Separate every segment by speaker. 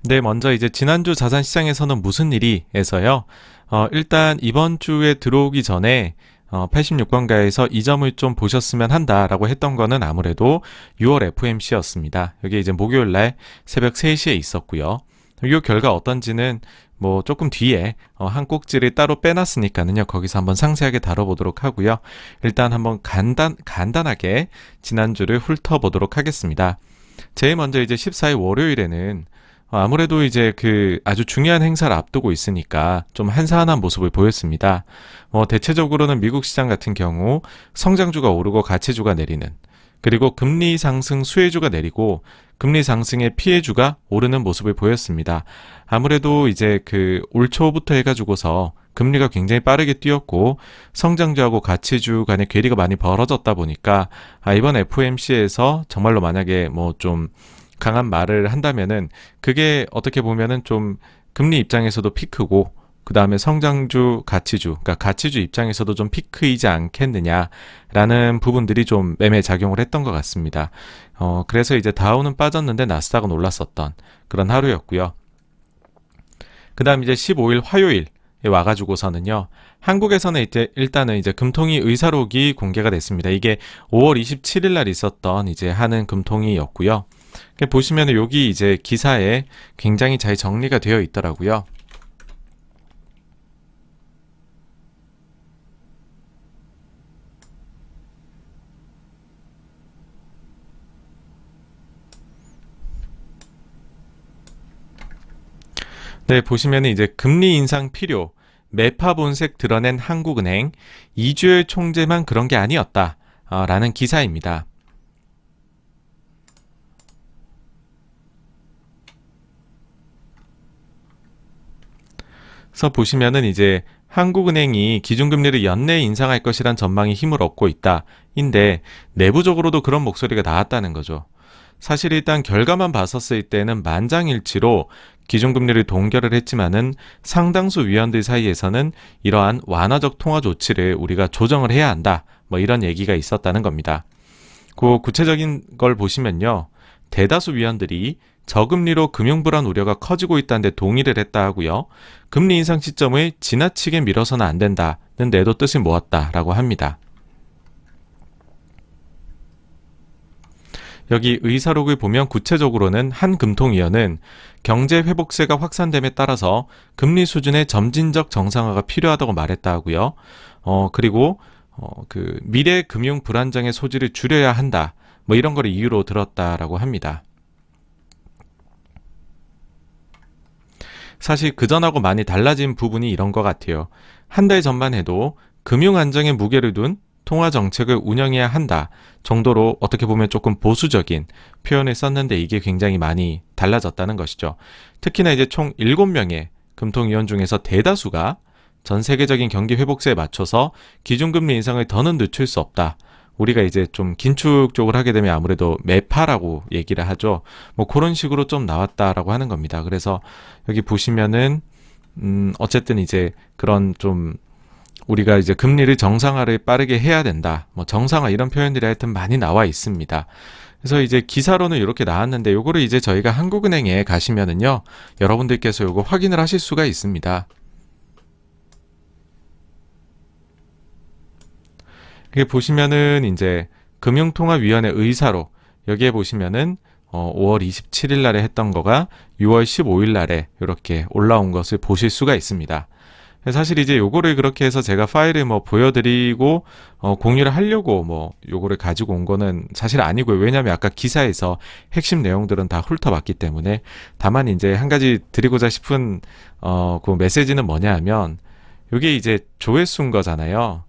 Speaker 1: 네, 먼저 이제 지난주 자산시장에서는 무슨 일이에서요. 일단 이번 주에 들어오기 전에 86권가에서 이 점을 좀 보셨으면 한다라고 했던 거는 아무래도 6월 FOMC였습니다. 여기 이제 목요일 날 새벽 3시에 있었고요. 이 결과 어떤지는 뭐 조금 뒤에 한 꼭지를 따로 빼놨으니까는요. 거기서 한번 상세하게 다뤄보도록 하고요. 일단 한번 간단하게 지난주를 훑어보도록 하겠습니다. 제일 먼저 이제 14일 월요일에는 아무래도 이제 그 아주 중요한 행사를 앞두고 있으니까 좀 한산한 모습을 보였습니다. 대체적으로는 미국 시장 같은 경우 성장주가 오르고 가치주가 내리는, 그리고 금리 상승 수혜주가 내리고 금리 상승의 피해주가 오르는 모습을 보였습니다. 아무래도 이제 그 올 초부터 해가지고서 금리가 굉장히 빠르게 뛰었고 성장주하고 가치주 간의 괴리가 많이 벌어졌다 보니까 이번 FOMC에서 정말로 만약에 뭐 좀 강한 말을 한다면은 그게 어떻게 보면은 좀 금리 입장에서도 피크고 그 다음에 성장주, 가치주, 그러니까 가치주 입장에서도 좀 피크이지 않겠느냐라는 부분들이 좀 매매 작용을 했던 것 같습니다. 그래서 이제 다우는 빠졌는데 나스닥은 올랐었던 그런 하루였고요. 그 다음 이제 15일 화요일에 와가지고서는요. 한국에서는 이제 일단은 이제 금통위 의사록이 공개가 됐습니다. 이게 5월 27일 날 있었던 이제 하는 금통위였고요. 보시면 여기 이제 기사에 굉장히 잘 정리가 되어 있더라고요. 네, 보시면 이제 금리 인상 필요, 매파 본색 드러낸 한국은행, 이주열 총재만 그런 게 아니었다 라는 기사입니다. 그래서 보시면은 이제 한국은행이 기준금리를 연내 인상할 것이란 전망이 힘을 얻고 있다. 인데 내부적으로도 그런 목소리가 나왔다는 거죠. 사실 일단 결과만 봤었을 때는 만장일치로 기준금리를 동결을 했지만은 상당수 위원들 사이에서는 이러한 완화적 통화 조치를 우리가 조정을 해야 한다. 뭐 이런 얘기가 있었다는 겁니다. 그 구체적인 걸 보시면요. 대다수 위원들이 저금리로 금융불안 우려가 커지고 있다는데 동의를 했다 하고요. 금리 인상 시점을 지나치게 미뤄서는 안 된다는 데도 뜻을 모았다라고 합니다. 여기 의사록을 보면 구체적으로는 한 금통위원은 경제 회복세가 확산됨에 따라서 금리 수준의 점진적 정상화가 필요하다고 말했다 하고요. 그리고 그 미래 금융 불안정의 소지를 줄여야 한다. 뭐 이런 걸 이유로 들었다라고 합니다. 사실 그전하고 많이 달라진 부분이 이런 것 같아요. 한 달 전만 해도 금융 안정에 무게를 둔 통화 정책을 운영해야 한다 정도로 어떻게 보면 조금 보수적인 표현을 썼는데 이게 굉장히 많이 달라졌다는 것이죠. 특히나 이제 총 7명의 금통위원 중에서 대다수가 전 세계적인 경기 회복세에 맞춰서 기준금리 인상을 더는 늦출 수 없다. 우리가 이제 좀 긴축 쪽을 하게 되면 아무래도 매파라고 얘기를 하죠. 뭐 그런 식으로 좀 나왔다라고 하는 겁니다. 그래서 여기 보시면은 어쨌든 이제 그런 좀 우리가 이제 금리를 정상화를 빠르게 해야 된다. 뭐 정상화 이런 표현들이 하여튼 많이 나와 있습니다. 그래서 이제 기사로는 이렇게 나왔는데 요거를 이제 저희가 한국은행에 가시면은요. 여러분들께서 요거 확인을 하실 수가 있습니다. 이게 보시면은 이제 금융통화위원회 의사록 여기에 보시면은 5월 27일 날에 했던 거가 6월 15일 날에 이렇게 올라온 것을 보실 수가 있습니다. 사실 이제 요거를 그렇게 해서 제가 파일을 뭐 보여드리고 공유를 하려고 뭐 요거를 가지고 온 거는 사실 아니고요. 왜냐하면 아까 기사에서 핵심 내용들은 다 훑어봤기 때문에 다만 이제 한 가지 드리고자 싶은 그 메시지는 뭐냐 하면 요게 이제 조회수인 거잖아요.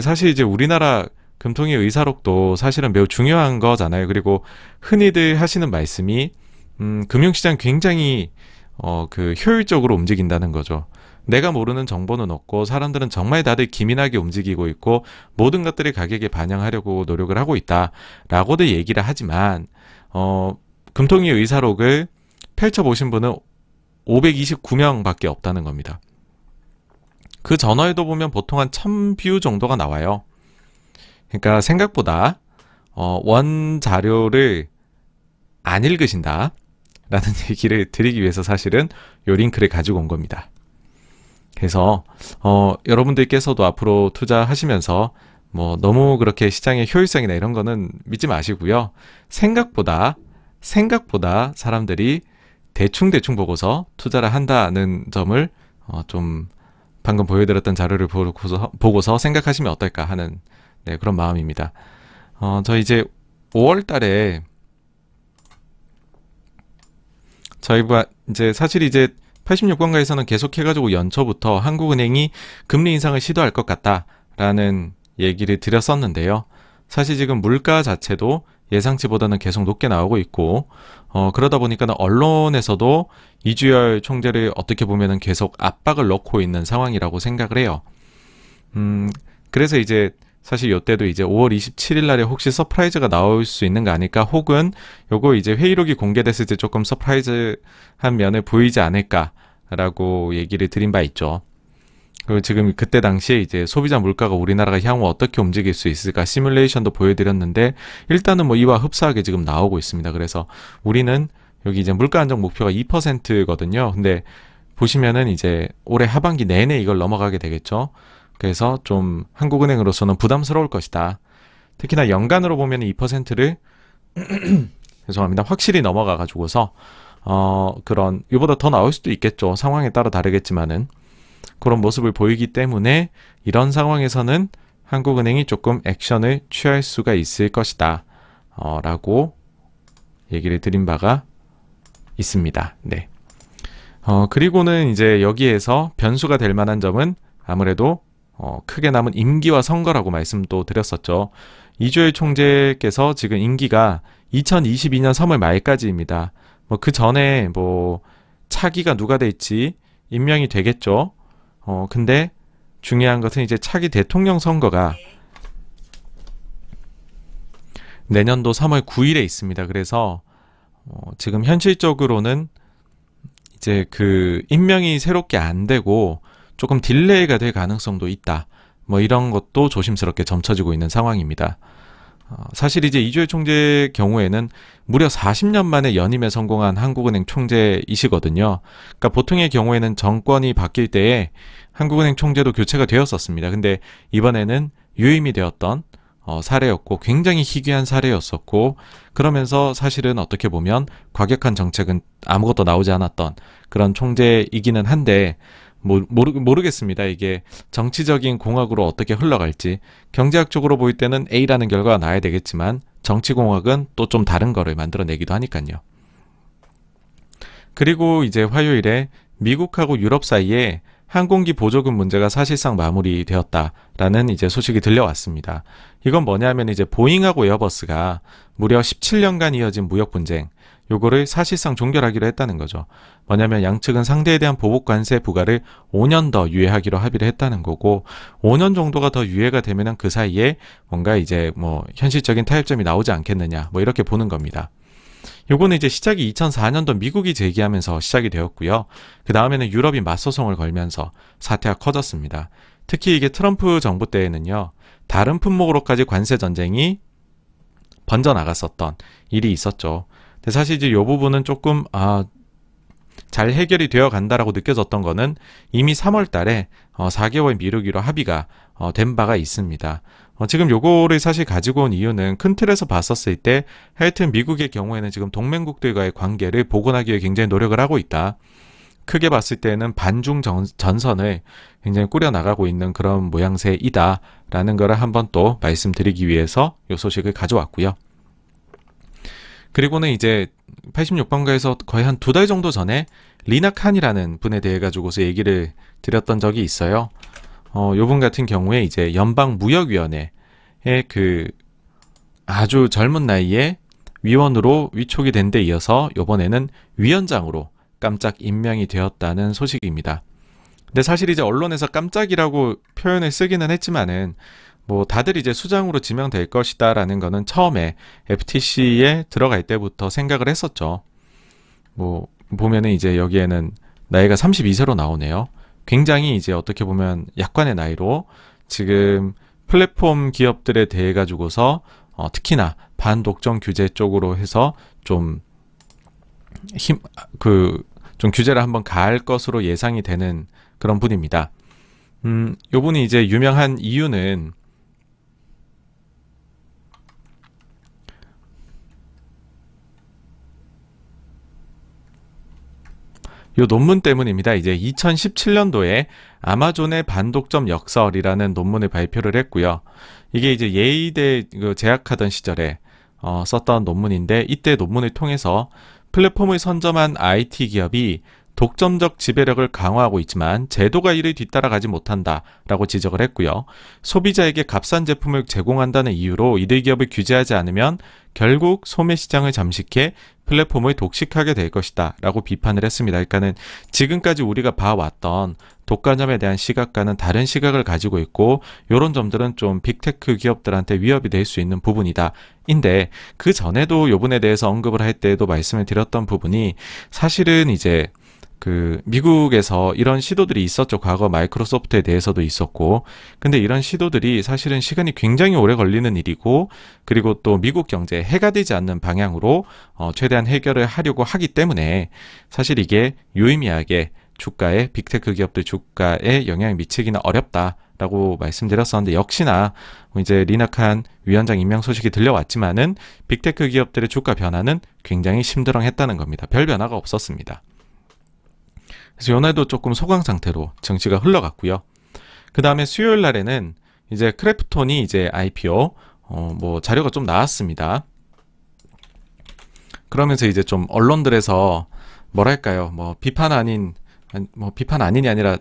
Speaker 1: 사실 이제 우리나라 금통위 의사록도 사실은 매우 중요한 거잖아요. 그리고 흔히들 하시는 말씀이 금융시장 굉장히 그 효율적으로 움직인다는 거죠. 내가 모르는 정보는 없고 사람들은 정말 다들 기민하게 움직이고 있고 모든 것들을 가격에 반영하려고 노력을 하고 있다라고들 얘기를 하지만 금통위 의사록을 펼쳐보신 분은 529명밖에 없다는 겁니다. 그 전화에도 보면 보통 한 1000뷰 정도가 나와요. 그러니까 생각보다 원 자료를 안 읽으신다 라는 얘기를 드리기 위해서 사실은 요 링크를 가지고 온 겁니다. 그래서 여러분들께서도 앞으로 투자하시면서 뭐 너무 그렇게 시장의 효율성이나 이런 거는 믿지 마시고요. 생각보다 사람들이 대충 보고서 투자를 한다는 점을 좀 방금 보여드렸던 자료를 보고서 생각하시면 어떨까 하는 그런 마음입니다. 저 이제 5월 달에 저희가 이제 사실 이제 86번가에서는 계속해가지고 연초부터 한국은행이 금리 인상을 시도할 것 같다라는 얘기를 드렸었는데요. 사실 지금 물가 자체도 예상치보다는 계속 높게 나오고 있고 그러다 보니까는 언론에서도 이주열 총재를 어떻게 보면은 계속 압박을 넣고 있는 상황이라고 생각을 해요. 그래서 이제 사실 요때도 이제 5월 27일 날에 혹시 서프라이즈가 나올 수 있는 거 아닐까, 혹은 요거 이제 회의록이 공개됐을 때 조금 서프라이즈한 면을 보이지 않을까라고 얘기를 드린 바 있죠. 그리고 지금 그때 당시에 이제 소비자 물가가 우리나라가 향후 어떻게 움직일 수 있을까 시뮬레이션도 보여드렸는데, 일단은 뭐 이와 흡사하게 지금 나오고 있습니다. 그래서 우리는 여기 이제 물가 안정 목표가 2%거든요. 근데 보시면은 이제 올해 하반기 내내 이걸 넘어가게 되겠죠. 그래서 좀 한국은행으로서는 부담스러울 것이다. 특히나 연간으로 보면 2%를 죄송합니다. 확실히 넘어가 가지고서 그런 이보다 더 나올 수도 있겠죠. 상황에 따라 다르겠지만은 그런 모습을 보이기 때문에 이런 상황에서는 한국은행이 조금 액션을 취할 수가 있을 것이다. 라고 얘기를 드린 바가 있습니다. 네. 그리고는 이제 여기에서 변수가 될 만한 점은 아무래도 크게 남은 임기와 선거라고 말씀도 드렸었죠. 이주열 총재께서 지금 임기가 2022년 3월 말까지입니다. 뭐 그 전에 뭐 차기가 누가 될지 임명이 되겠죠. 근데 중요한 것은 이제 차기 대통령 선거가 내년도 3월 9일에 있습니다. 그래서 지금 현실적으로는 이제 그 임명이 새롭게 안 되고 조금 딜레이가 될 가능성도 있다. 뭐 이런 것도 조심스럽게 점쳐지고 있는 상황입니다. 사실 이제 이주열 총재의 경우에는 무려 40년 만에 연임에 성공한 한국은행 총재이시거든요. 그러니까 보통의 경우에는 정권이 바뀔 때에 한국은행 총재도 교체가 되었었습니다. 근데 이번에는 유임이 되었던 사례였고 굉장히 희귀한 사례였었고, 그러면서 사실은 어떻게 보면 과격한 정책은 아무것도 나오지 않았던 그런 총재이기는 한데, 모르겠습니다. 이게 정치적인 공학으로 어떻게 흘러갈지. 경제학적으로 볼 때는 A라는 결과가 나야 되겠지만 정치공학은 또 좀 다른 거를 만들어내기도 하니까요. 그리고 이제 화요일에 미국하고 유럽 사이에 항공기 보조금 문제가 사실상 마무리되었다라는 이제 소식이 들려왔습니다. 이건 뭐냐면 이제 보잉하고 에어버스가 무려 17년간 이어진 무역 분쟁, 요거를 사실상 종결하기로 했다는 거죠. 뭐냐면 양측은 상대에 대한 보복 관세 부과를 5년 더 유예하기로 합의를 했다는 거고, 5년 정도가 더 유예가 되면은 그 사이에 뭔가 이제 뭐 현실적인 타협점이 나오지 않겠느냐, 뭐 이렇게 보는 겁니다. 요거는 이제 시작이 2004년도 미국이 제기하면서 시작이 되었고요. 그 다음에는 유럽이 맞소송을 걸면서 사태가 커졌습니다. 특히 이게 트럼프 정부 때에는요, 다른 품목으로까지 관세 전쟁이 번져나갔었던 일이 있었죠. 근데 사실 이제 이 부분은 조금 잘 해결이 되어 간다라고 느껴졌던 거는 이미 3월 달에 4개월 미루기로 합의가 된 바가 있습니다. 지금 요거를 사실 가지고 온 이유는 큰 틀에서 봤었을 때 하여튼 미국의 경우에는 지금 동맹국들과의 관계를 복원하기 위해 굉장히 노력을 하고 있다. 크게 봤을 때는 반중 전선을 굉장히 꾸려나가고 있는 그런 모양새이다 라는 거를 한번 또 말씀드리기 위해서 이 소식을 가져왔고요. 그리고는 이제 86번가에서 거의 한 2달 정도 전에 리나 칸이라는 분에 대해 가지고서 얘기를 드렸던 적이 있어요. 요분 같은 경우에 이제 연방무역위원회의 그 아주 젊은 나이에 위원으로 위촉이 된 데 이어서 요번에는 위원장으로 깜짝 임명이 되었다는 소식입니다. 근데 사실 이제 언론에서 깜짝이라고 표현을 쓰기는 했지만은 뭐 다들 이제 수장으로 지명될 것이다 라는 거는 처음에 FTC에 들어갈 때부터 생각을 했었죠. 뭐 보면은 이제 여기에는 나이가 32세로 나오네요. 굉장히 이제 어떻게 보면 약관의 나이로 지금 플랫폼 기업들에 대해 가지고서 특히나 반독점 규제 쪽으로 해서 좀 좀 규제를 한번 가할 것으로 예상이 되는 그런 분입니다. 요 분이 이제 유명한 이유는 요 논문 때문입니다. 이제 2017년도에 아마존의 반독점 역설이라는 논문을 발표를 했고요. 이게 이제 예의대 재학하던 시절에 썼던 논문인데, 이때 논문을 통해서 플랫폼을 선점한 IT 기업이 독점적 지배력을 강화하고 있지만 제도가 이를 뒤따라가지 못한다라고 지적을 했고요. 소비자에게 값싼 제품을 제공한다는 이유로 이들 기업을 규제하지 않으면 결국 소매 시장을 잠식해 플랫폼을 독식하게 될 것이다 라고 비판을 했습니다. 그러니까는 지금까지 우리가 봐왔던 독과점에 대한 시각과는 다른 시각을 가지고 있고, 이런 점들은 좀 빅테크 기업들한테 위협이 될 수 있는 부분이다. 인데 그 전에도 이 부분에 대해서 언급을 할 때에도 말씀을 드렸던 부분이, 사실은 이제 미국에서 이런 시도들이 있었죠. 과거 마이크로소프트에 대해서도 있었고. 근데 이런 시도들이 사실은 시간이 굉장히 오래 걸리는 일이고, 그리고 또 미국 경제에 해가 되지 않는 방향으로 최대한 해결을 하려고 하기 때문에 사실 이게 유의미하게 주가에, 빅테크 기업들 주가에 영향을 미치기는 어렵다라고 말씀드렸었는데, 역시나 이제 리나칸 위원장 임명 소식이 들려왔지만은 빅테크 기업들의 주가 변화는 굉장히 심드렁했다는 겁니다. 별 변화가 없었습니다. 그래서 요날도 조금 소강 상태로 증시가 흘러갔고요. 그 다음에 수요일 날에는 이제 크래프톤이 이제 IPO 자료가 좀 나왔습니다. 그러면서 이제 좀 언론들에서 뭐랄까요, 비판 아닌이 아니라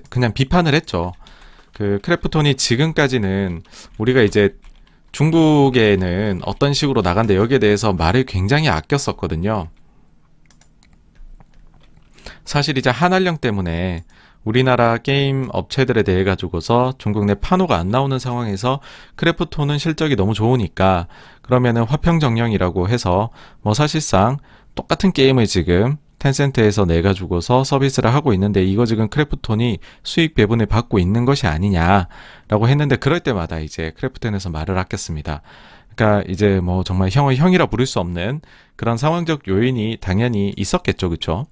Speaker 1: 그냥 비판을 했죠. 크래프톤이 지금까지는 우리가 이제 중국에는 어떤 식으로 나간다, 여기에 대해서 말을 굉장히 아꼈었거든요. 사실 이제 한알령 때문에 우리나라 게임 업체들에 대해 가지고서 중국 내 판호가 안 나오는 상황에서 크래프톤은 실적이 너무 좋으니까 그러면은 화평정령이라고 해서 사실상 똑같은 게임을 지금 텐센트에서 내가지고서 서비스를 하고 있는데, 이거 지금 크래프톤이 수익 배분을 받고 있는 것이 아니냐라고 했는데, 그럴 때마다 이제 크래프톤에서 말을 아꼈습니다. 그러니까 이제 정말 형을 형이라 부를 수 없는 그런 상황적 요인이 당연히 있었겠죠, 그렇죠?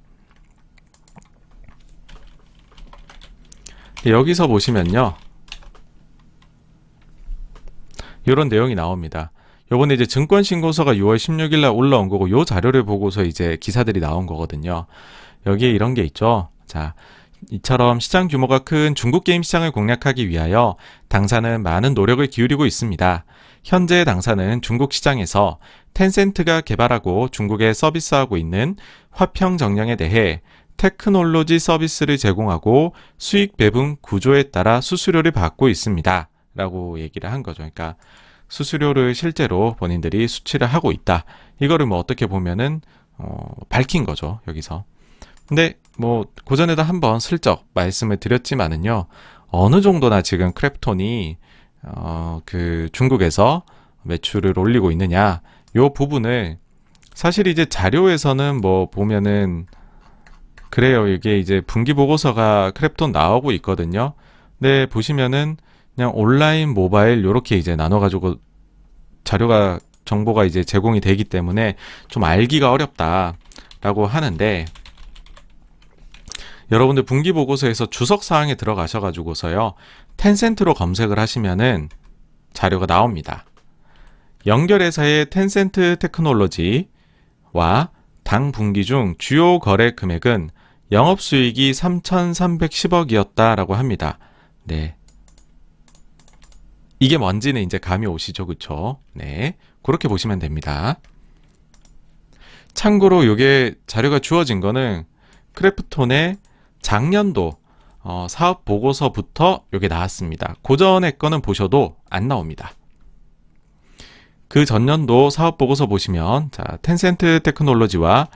Speaker 1: 여기서 보시면요, 이런 내용이 나옵니다. 요번에 이제 증권신고서가 6월 16일 날 올라온 거고, 요 자료를 보고서 이제 기사들이 나온 거거든요. 여기에 이런 게 있죠. 자, 이처럼 시장 규모가 큰 중국 게임 시장을 공략하기 위하여 당사는 많은 노력을 기울이고 있습니다. 현재 당사는 중국 시장에서 텐센트가 개발하고 중국에 서비스하고 있는 화평정령에 대해 테크놀로지 서비스를 제공하고 수익 배분 구조에 따라 수수료를 받고 있습니다 라고 얘기를 한 거죠. 그러니까 수수료를 실제로 본인들이 수취를 하고 있다, 이거를 어떻게 보면은 밝힌 거죠, 여기서. 근데 그전에도 한번 슬쩍 말씀을 드렸지만은요, 어느 정도나 지금 크래프톤이 중국에서 매출을 올리고 있느냐, 요 부분을 사실 이제 자료에서는 보면은 그래요. 이게 이제 분기 보고서가 크래프톤 나오고 있거든요. 근데 보시면은 그냥 온라인, 모바일 요렇게 이제 나눠가지고 정보가 이제 제공이 되기 때문에 좀 알기가 어렵다라고 하는데, 여러분들 분기 보고서에서 주석 사항에 들어가셔가지고서요, 텐센트로 검색을 하시면은 자료가 나옵니다. 연결회사의 텐센트 테크놀로지와 당 분기 중 주요 거래 금액은 영업수익이 3,310억이었다라고 합니다. 네. 이게 뭔지는 이제 감이 오시죠, 그쵸? 네. 그렇게 보시면 됩니다. 참고로 요게 자료가 주어진 거는 크래프톤의 작년도 사업 보고서부터 요게 나왔습니다. 고전의 거는 보셔도 안 나옵니다. 그 전년도 사업 보고서 보시면, 자, 텐센트 테크놀로지와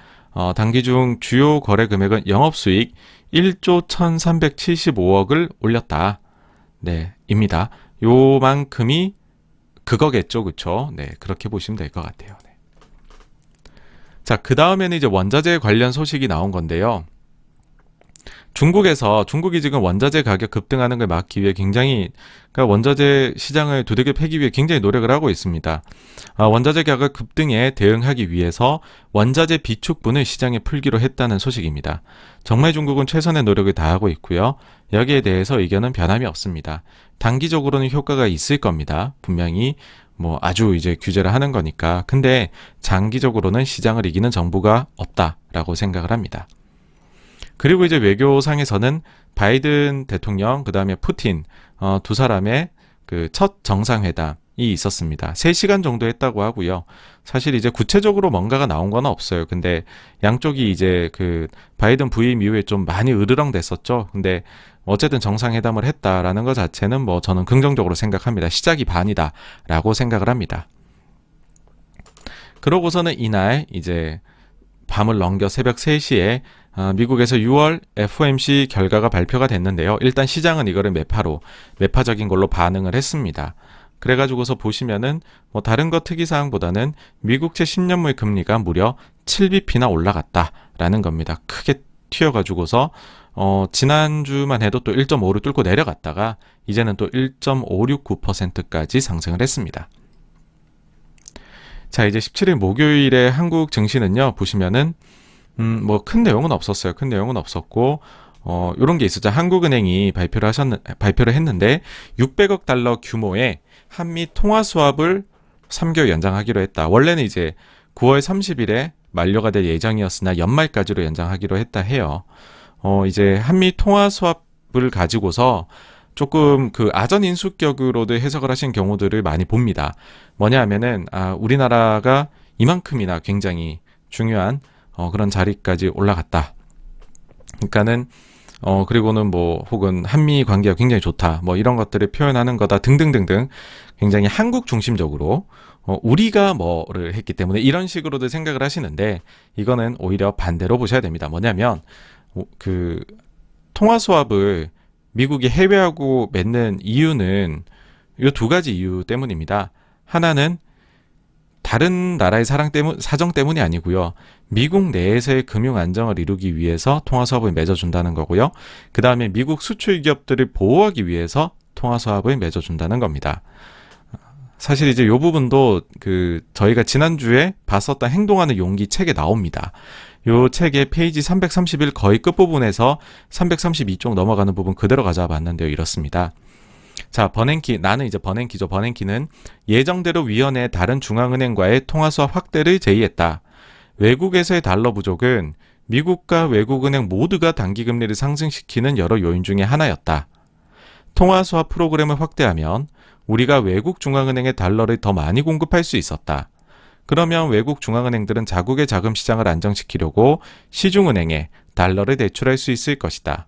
Speaker 1: 당기 중 주요 거래 금액은 영업수익 1조 1,375억을 올렸다. 네, 입니다. 요만큼이 그거겠죠, 그쵸? 네, 그렇게 보시면 될 것 같아요. 네. 자, 그 다음에는 이제 원자재 관련 소식이 나온 건데요. 중국이 지금 원자재 가격 급등하는 걸 막기 위해 그러니까 원자재 시장을 두들겨 패기 위해 굉장히 노력을 하고 있습니다. 원자재 가격 급등에 대응하기 위해서 원자재 비축분을 시장에 풀기로 했다는 소식입니다. 정말 중국은 최선의 노력을 다하고 있고요. 여기에 대해서 의견은 변함이 없습니다. 단기적으로는 효과가 있을 겁니다. 분명히 뭐 아주 이제 규제를 하는 거니까. 근데 장기적으로는 시장을 이기는 정부가 없다라고 생각을 합니다. 그리고 이제 외교상에서는 바이든 대통령, 그 다음에 푸틴, 두 사람의 그 첫 정상회담이 있었습니다. 3시간 정도 했다고 하고요. 사실 이제 구체적으로 뭔가가 나온 건 없어요. 근데 양쪽이 이제 그 바이든 부임 이후에 좀 많이 으르렁 됐었죠. 근데 어쨌든 정상회담을 했다라는 것 자체는 뭐 저는 긍정적으로 생각합니다. 시작이 반이다라고 생각을 합니다. 그러고서는 이날 이제 밤을 넘겨 새벽 3시에 미국에서 6월 FOMC 결과가 발표가 됐는데요. 일단 시장은 이거를 매파적인 걸로 반응을 했습니다. 그래가지고서 보시면은 뭐 다른 거 특이사항보다는 미국채 10년물 금리가 무려 7bp나 올라갔다라는 겁니다. 크게 튀어가지고서 지난주만 해도 또 1.5를 뚫고 내려갔다가 이제는 또 1.569%까지 상승을 했습니다. 자, 이제 17일 목요일에 한국 증시는요, 보시면은 뭐 큰 내용은 없었어요. 큰 내용은 없었고 요런 게 있었죠. 한국은행이 발표를 했는데 600억 달러 규모의 한미 통화 수합을 3개월 연장하기로 했다. 원래는 이제 9월 30일에 만료가 될 예정이었으나 연말까지로 연장하기로 했다 해요. 이제 한미 통화 수합을 가지고서 조금 그 아전 인수격으로도 해석을 하신 경우들을 많이 봅니다. 뭐냐 하면은 우리나라가 이만큼이나 굉장히 중요한 그런 자리까지 올라갔다. 그러니까는 그리고는 뭐 혹은 한미 관계가 굉장히 좋다. 뭐 이런 것들을 표현하는 거다 등등등등 굉장히 한국 중심적으로 우리가 뭐를 했기 때문에 이런 식으로도 생각을 하시는데 이거는 오히려 반대로 보셔야 됩니다. 뭐냐면 그 통화 수합을 미국이 해외하고 맺는 이유는 이 두 가지 이유 때문입니다. 하나는 다른 나라의 사정 때문이 아니고요. 미국 내에서의 금융 안정을 이루기 위해서 통화 수합을 맺어준다는 거고요. 그 다음에 미국 수출 기업들을 보호하기 위해서 통화 수합을 맺어준다는 겁니다. 사실 이제 이 부분도 저희가 지난주에 봤었던 행동하는 용기 책에 나옵니다. 요 책의 페이지 331 거의 끝부분에서 332쪽 넘어가는 부분 그대로 가져와 봤는데요. 이렇습니다. 자, 나는 이제 버냉키죠. 버냉키는 예정대로 위원회의 다른 중앙은행과의 통화수합 확대를 제의했다. 외국에서의 달러 부족은 미국과 외국은행 모두가 단기금리를 상승시키는 여러 요인 중에 하나였다. 통화수합 프로그램을 확대하면 우리가 외국 중앙은행에 달러를 더 많이 공급할 수 있었다. 그러면 외국 중앙은행들은 자국의 자금 시장을 안정시키려고 시중은행에 달러를 대출할 수 있을 것이다.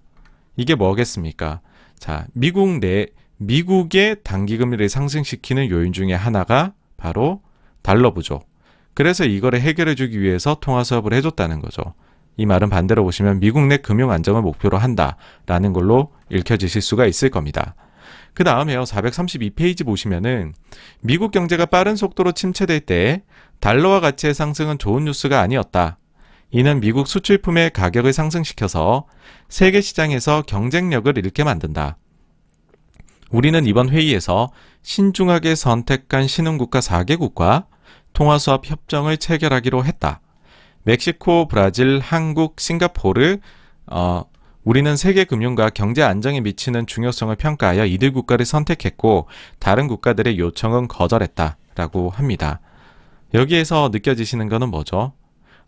Speaker 1: 이게 뭐겠습니까? 자, 미국의 단기금리를 상승시키는 요인 중에 하나가 바로 달러 부족. 그래서 이거를 해결해 주기 위해서 통화수합을 해줬다는 거죠. 이 말은 반대로 보시면 미국 내 금융 안정을 목표로 한다라는 걸로 읽혀지실 수가 있을 겁니다. 그 다음에요. 432페이지 보시면은 미국 경제가 빠른 속도로 침체될 때 달러와 가치의 상승은 좋은 뉴스가 아니었다. 이는 미국 수출품의 가격을 상승시켜서 세계 시장에서 경쟁력을 잃게 만든다. 우리는 이번 회의에서 신중하게 선택한 신흥국가 4개국과 통화수합 협정을 체결하기로 했다. 멕시코, 브라질, 한국, 싱가포르, 우리는 세계 금융과 경제 안정에 미치는 중요성을 평가하여 이들 국가를 선택했고 다른 국가들의 요청은 거절했다 라고 합니다. 여기에서 느껴지시는 것은 뭐죠?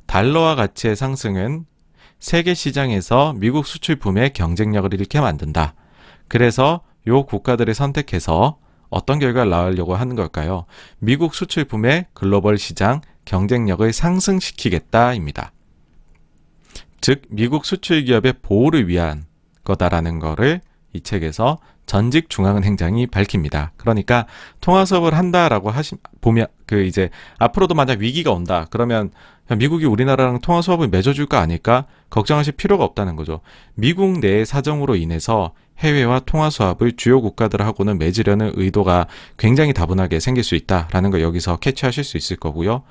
Speaker 1: 달러와 가치의 상승은 세계 시장에서 미국 수출품의 경쟁력을 잃게 만든다. 그래서 요 국가들을 선택해서 어떤 결과를 낳으려고 하는 걸까요? 미국 수출품의 글로벌 시장 경쟁력을 상승시키겠다입니다. 즉 미국 수출 기업의 보호를 위한 거다라는 거를 이 책에서 전직 중앙은행장이 밝힙니다. 그러니까 통화수합을 한다라고 보면 이제 앞으로도 만약 위기가 온다 그러면 미국이 우리나라랑 통화 수합을 맺어줄 거 아닐까 걱정하실 필요가 없다는 거죠. 미국 내의 사정으로 인해서 해외와 통화 수합을 주요 국가들하고는 맺으려는 의도가 굉장히 다분하게 생길 수 있다라는 걸 여기서 캐치하실 수 있을 거고요.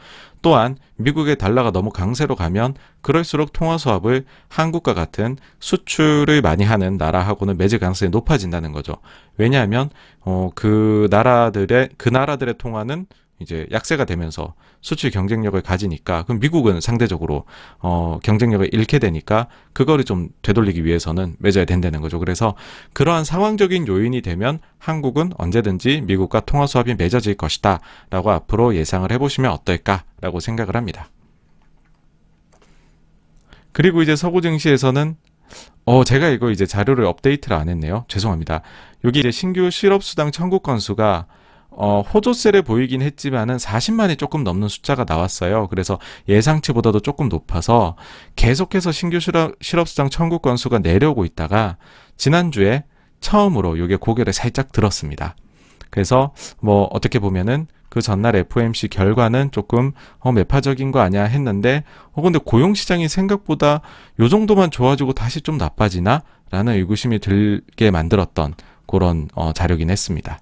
Speaker 1: 또한 미국의 달러가 너무 강세로 가면 그럴수록 통화 수합을 한국과 같은 수출을 많이 하는 나라하고는 맺을 가능성이 높아진다는 거죠. 왜냐하면 그 나라들의 통화는 이제 약세가 되면서 수출 경쟁력을 가지니까, 그럼 미국은 상대적으로 경쟁력을 잃게 되니까 그거를 좀 되돌리기 위해서는 맺어야 된다는 거죠. 그래서 그러한 상황적인 요인이 되면 한국은 언제든지 미국과 통화 수합이 맺어질 것이다 라고 앞으로 예상을 해보시면 어떨까라고 생각을 합니다. 그리고 이제 서구 증시에서는 제가 이거 이제 자료를 업데이트를 안 했네요. 죄송합니다. 여기 이제 신규 실업수당 청구 건수가 호조세를 보이긴 했지만은 40만이 조금 넘는 숫자가 나왔어요. 그래서 예상치보다도 조금 높아서 계속해서 신규 실업수당 청구 건수가 내려오고 있다가 지난주에 처음으로 이게 고개를 살짝 들었습니다. 그래서 뭐 어떻게 보면은 그 전날 FOMC 결과는 조금 매파적인 거 아니야 했는데 근데 고용시장이 생각보다 요 정도만 좋아지고 다시 좀 나빠지나? 라는 의구심이 들게 만들었던 그런 자료긴 했습니다.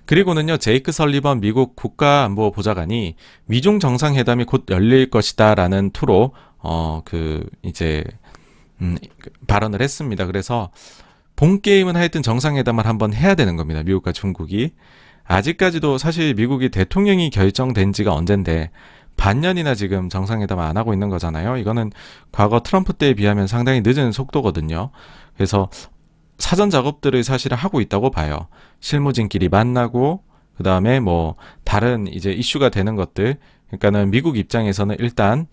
Speaker 1: 그리고는요, 제이크 설리번 미국 국가안보보좌관이 미중 정상회담이 곧 열릴 것이다 라는 투로 발언을 했습니다. 그래서 본 게임은 하여튼 정상회담을 한번 해야 되는 겁니다. 미국과 중국이. 아직까지도 사실 미국이 대통령이 결정된 지가 언젠데 반년이나 지금 정상회담을 안 하고 있는 거잖아요. 이거는 과거 트럼프 때에 비하면 상당히 늦은 속도거든요. 그래서 사전 작업들을 사실 하고 있다고 봐요. 실무진끼리 만나고, 그 다음에 뭐 다른 이제 이슈가 되는 것들. 그러니까는 미국 입장에서는 일단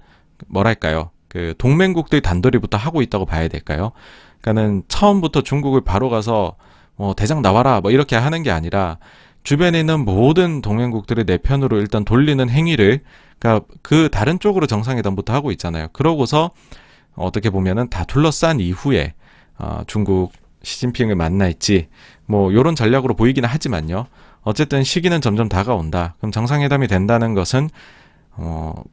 Speaker 1: 뭐랄까요, 그 동맹국들 단도리부터 하고 있다고 봐야 될까요? 그러니까는 처음부터 중국을 바로 가서 대장 나와라 뭐 이렇게 하는 게 아니라 주변에 있는 모든 동맹국들을 내 편으로 일단 돌리는 행위를, 그러니까 그 다른 쪽으로 정상회담부터 하고 있잖아요. 그러고서 어떻게 보면은 다 둘러싼 이후에 중국 시진핑을 만날지 뭐 요런 전략으로 보이기는 하지만요. 어쨌든 시기는 점점 다가온다. 그럼 정상회담이 된다는 것은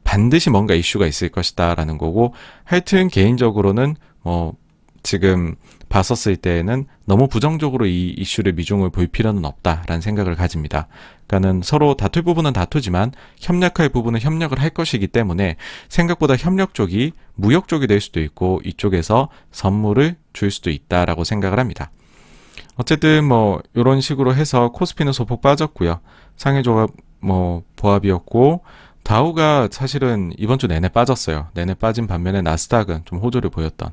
Speaker 1: 반드시 뭔가 이슈가 있을 것이다 라는 거고, 하여튼 개인적으로는 지금 봤었을 때에는 너무 부정적으로 이 이슈를 미중을 볼 필요는 없다라는 생각을 가집니다. 그러니까는 서로 다툴 부분은 다투지만 협력할 부분은 협력을 할 것이기 때문에 생각보다 협력 쪽이 무역 쪽이 될 수도 있고 이쪽에서 선물을 줄 수도 있다라고 생각을 합니다. 어쨌든 뭐 이런 식으로 해서 코스피는 소폭 빠졌고요. 상해 조합 보합이었고, 다우가 사실은 이번 주 내내 빠졌어요. 내내 빠진 반면에 나스닥은 좀 호조를 보였던.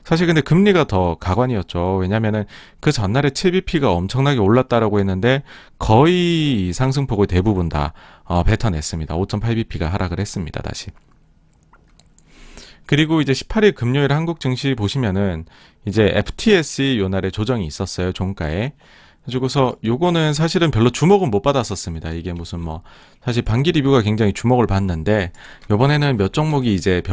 Speaker 1: 사실 근데 금리가 더 가관이었죠. 왜냐면은 그 전날에 7bp가 엄청나게 올랐다라고 했는데 거의 상승폭을 대부분 다 뱉어냈습니다. 5.8bp가 하락을 했습니다. 다시. 그리고 이제 18일 금요일 한국 증시 보시면은 이제 FTSE 요 날에 조정이 있었어요. 종가에. 그래서 요거는 사실은 별로 주목은 못 받았었습니다. 이게 무슨 사실 반기 리뷰가 굉장히 주목을 받는데 요번에는 몇 종목이 이제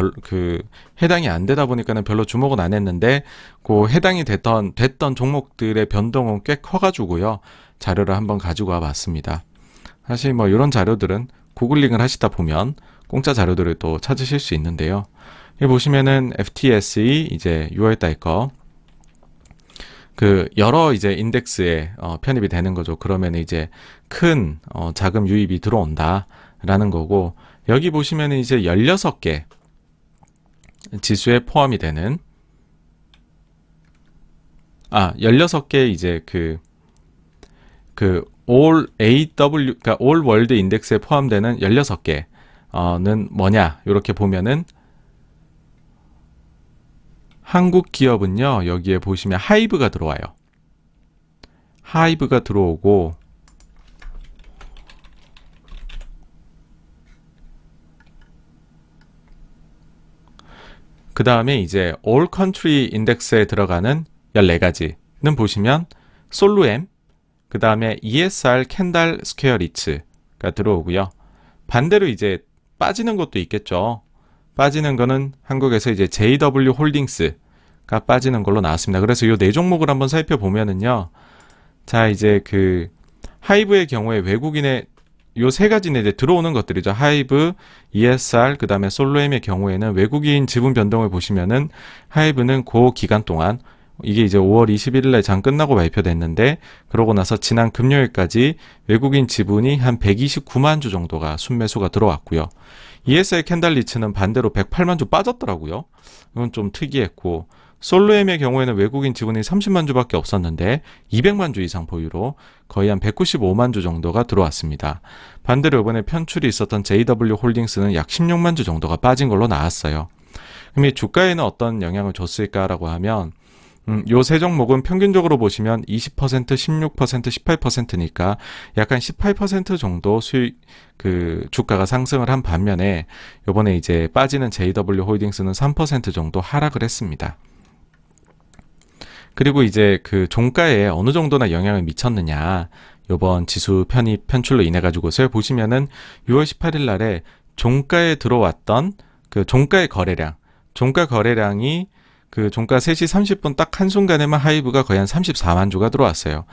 Speaker 1: 해당이 안 되다 보니까는 별로 주목은 안 했는데 그 해당이 됐던 종목들의 변동은 꽤 커가지고요. 자료를 한번 가지고 와 봤습니다. 사실 이런 자료들은 구글링을 하시다 보면 공짜 자료들을 또 찾으실 수 있는데요. 여기 보시면은 FTSE 이제 6월달 거 여러 이제 인덱스에 편입이 되는 거죠. 그러면 이제 큰 자금 유입이 들어온다라는 거고, 여기 보시면 이제 16개 지수에 포함이 되는 16개 이제 All AW, 그러니까 All World 인덱스에 포함되는 16개는 뭐냐? 이렇게 보면은 한국 기업은요, 여기에 보시면 하이브가 들어와요. 하이브가 들어오고, 그 다음에 이제 All Country 인덱스에 들어가는 14가지는 보시면 솔루엠, 그 다음에 ESR 캔달 스퀘어 리츠가 들어오고요. 반대로 이제 빠지는 것도 있겠죠. 빠지는 거는 한국에서 이제 JW 홀딩스가 빠지는 걸로 나왔습니다. 그래서 이 네 종목을 한번 살펴보면은요. 자, 이제 하이브의 경우에 외국인의 요 세 가지는 이제 들어오는 것들이죠. 하이브, ESR, 그 다음에 솔로엠의 경우에는 외국인 지분 변동을 보시면은 하이브는 그 기간 동안 이게 이제 5월 21일 날 장 끝나고 발표됐는데 그러고 나서 지난 금요일까지 외국인 지분이 한 129만 주 정도가 순매수가 들어왔고요. ESR 캔달리츠는 반대로 108만 주 빠졌더라고요. 이건 좀 특이했고 솔로엠의 경우에는 외국인 지분이 30만 주밖에 없었는데 200만 주 이상 보유로 거의 한 195만 주 정도가 들어왔습니다. 반대로 이번에 편출이 있었던 JW 홀딩스는 약 16만 주 정도가 빠진 걸로 나왔어요. 그럼 이 주가에는 어떤 영향을 줬을까라고 하면 요 세 종목은 평균적으로 보시면 20%, 16%, 18%니까 약간 18% 정도 수익 주가가 상승을 한 반면에 요번에 이제 빠지는 JW 홀딩스는 3% 정도 하락을 했습니다. 그리고 이제 그 종가에 어느 정도나 영향을 미쳤느냐 요번 지수 편입 편출로 인해 가지고서 보시면은 6월 18일 날에 종가에 들어왔던 그 종가 거래량이 그 종가 3시 30분 딱 한순간에만 하이브가 거의 한 34만 주가 들어왔어요.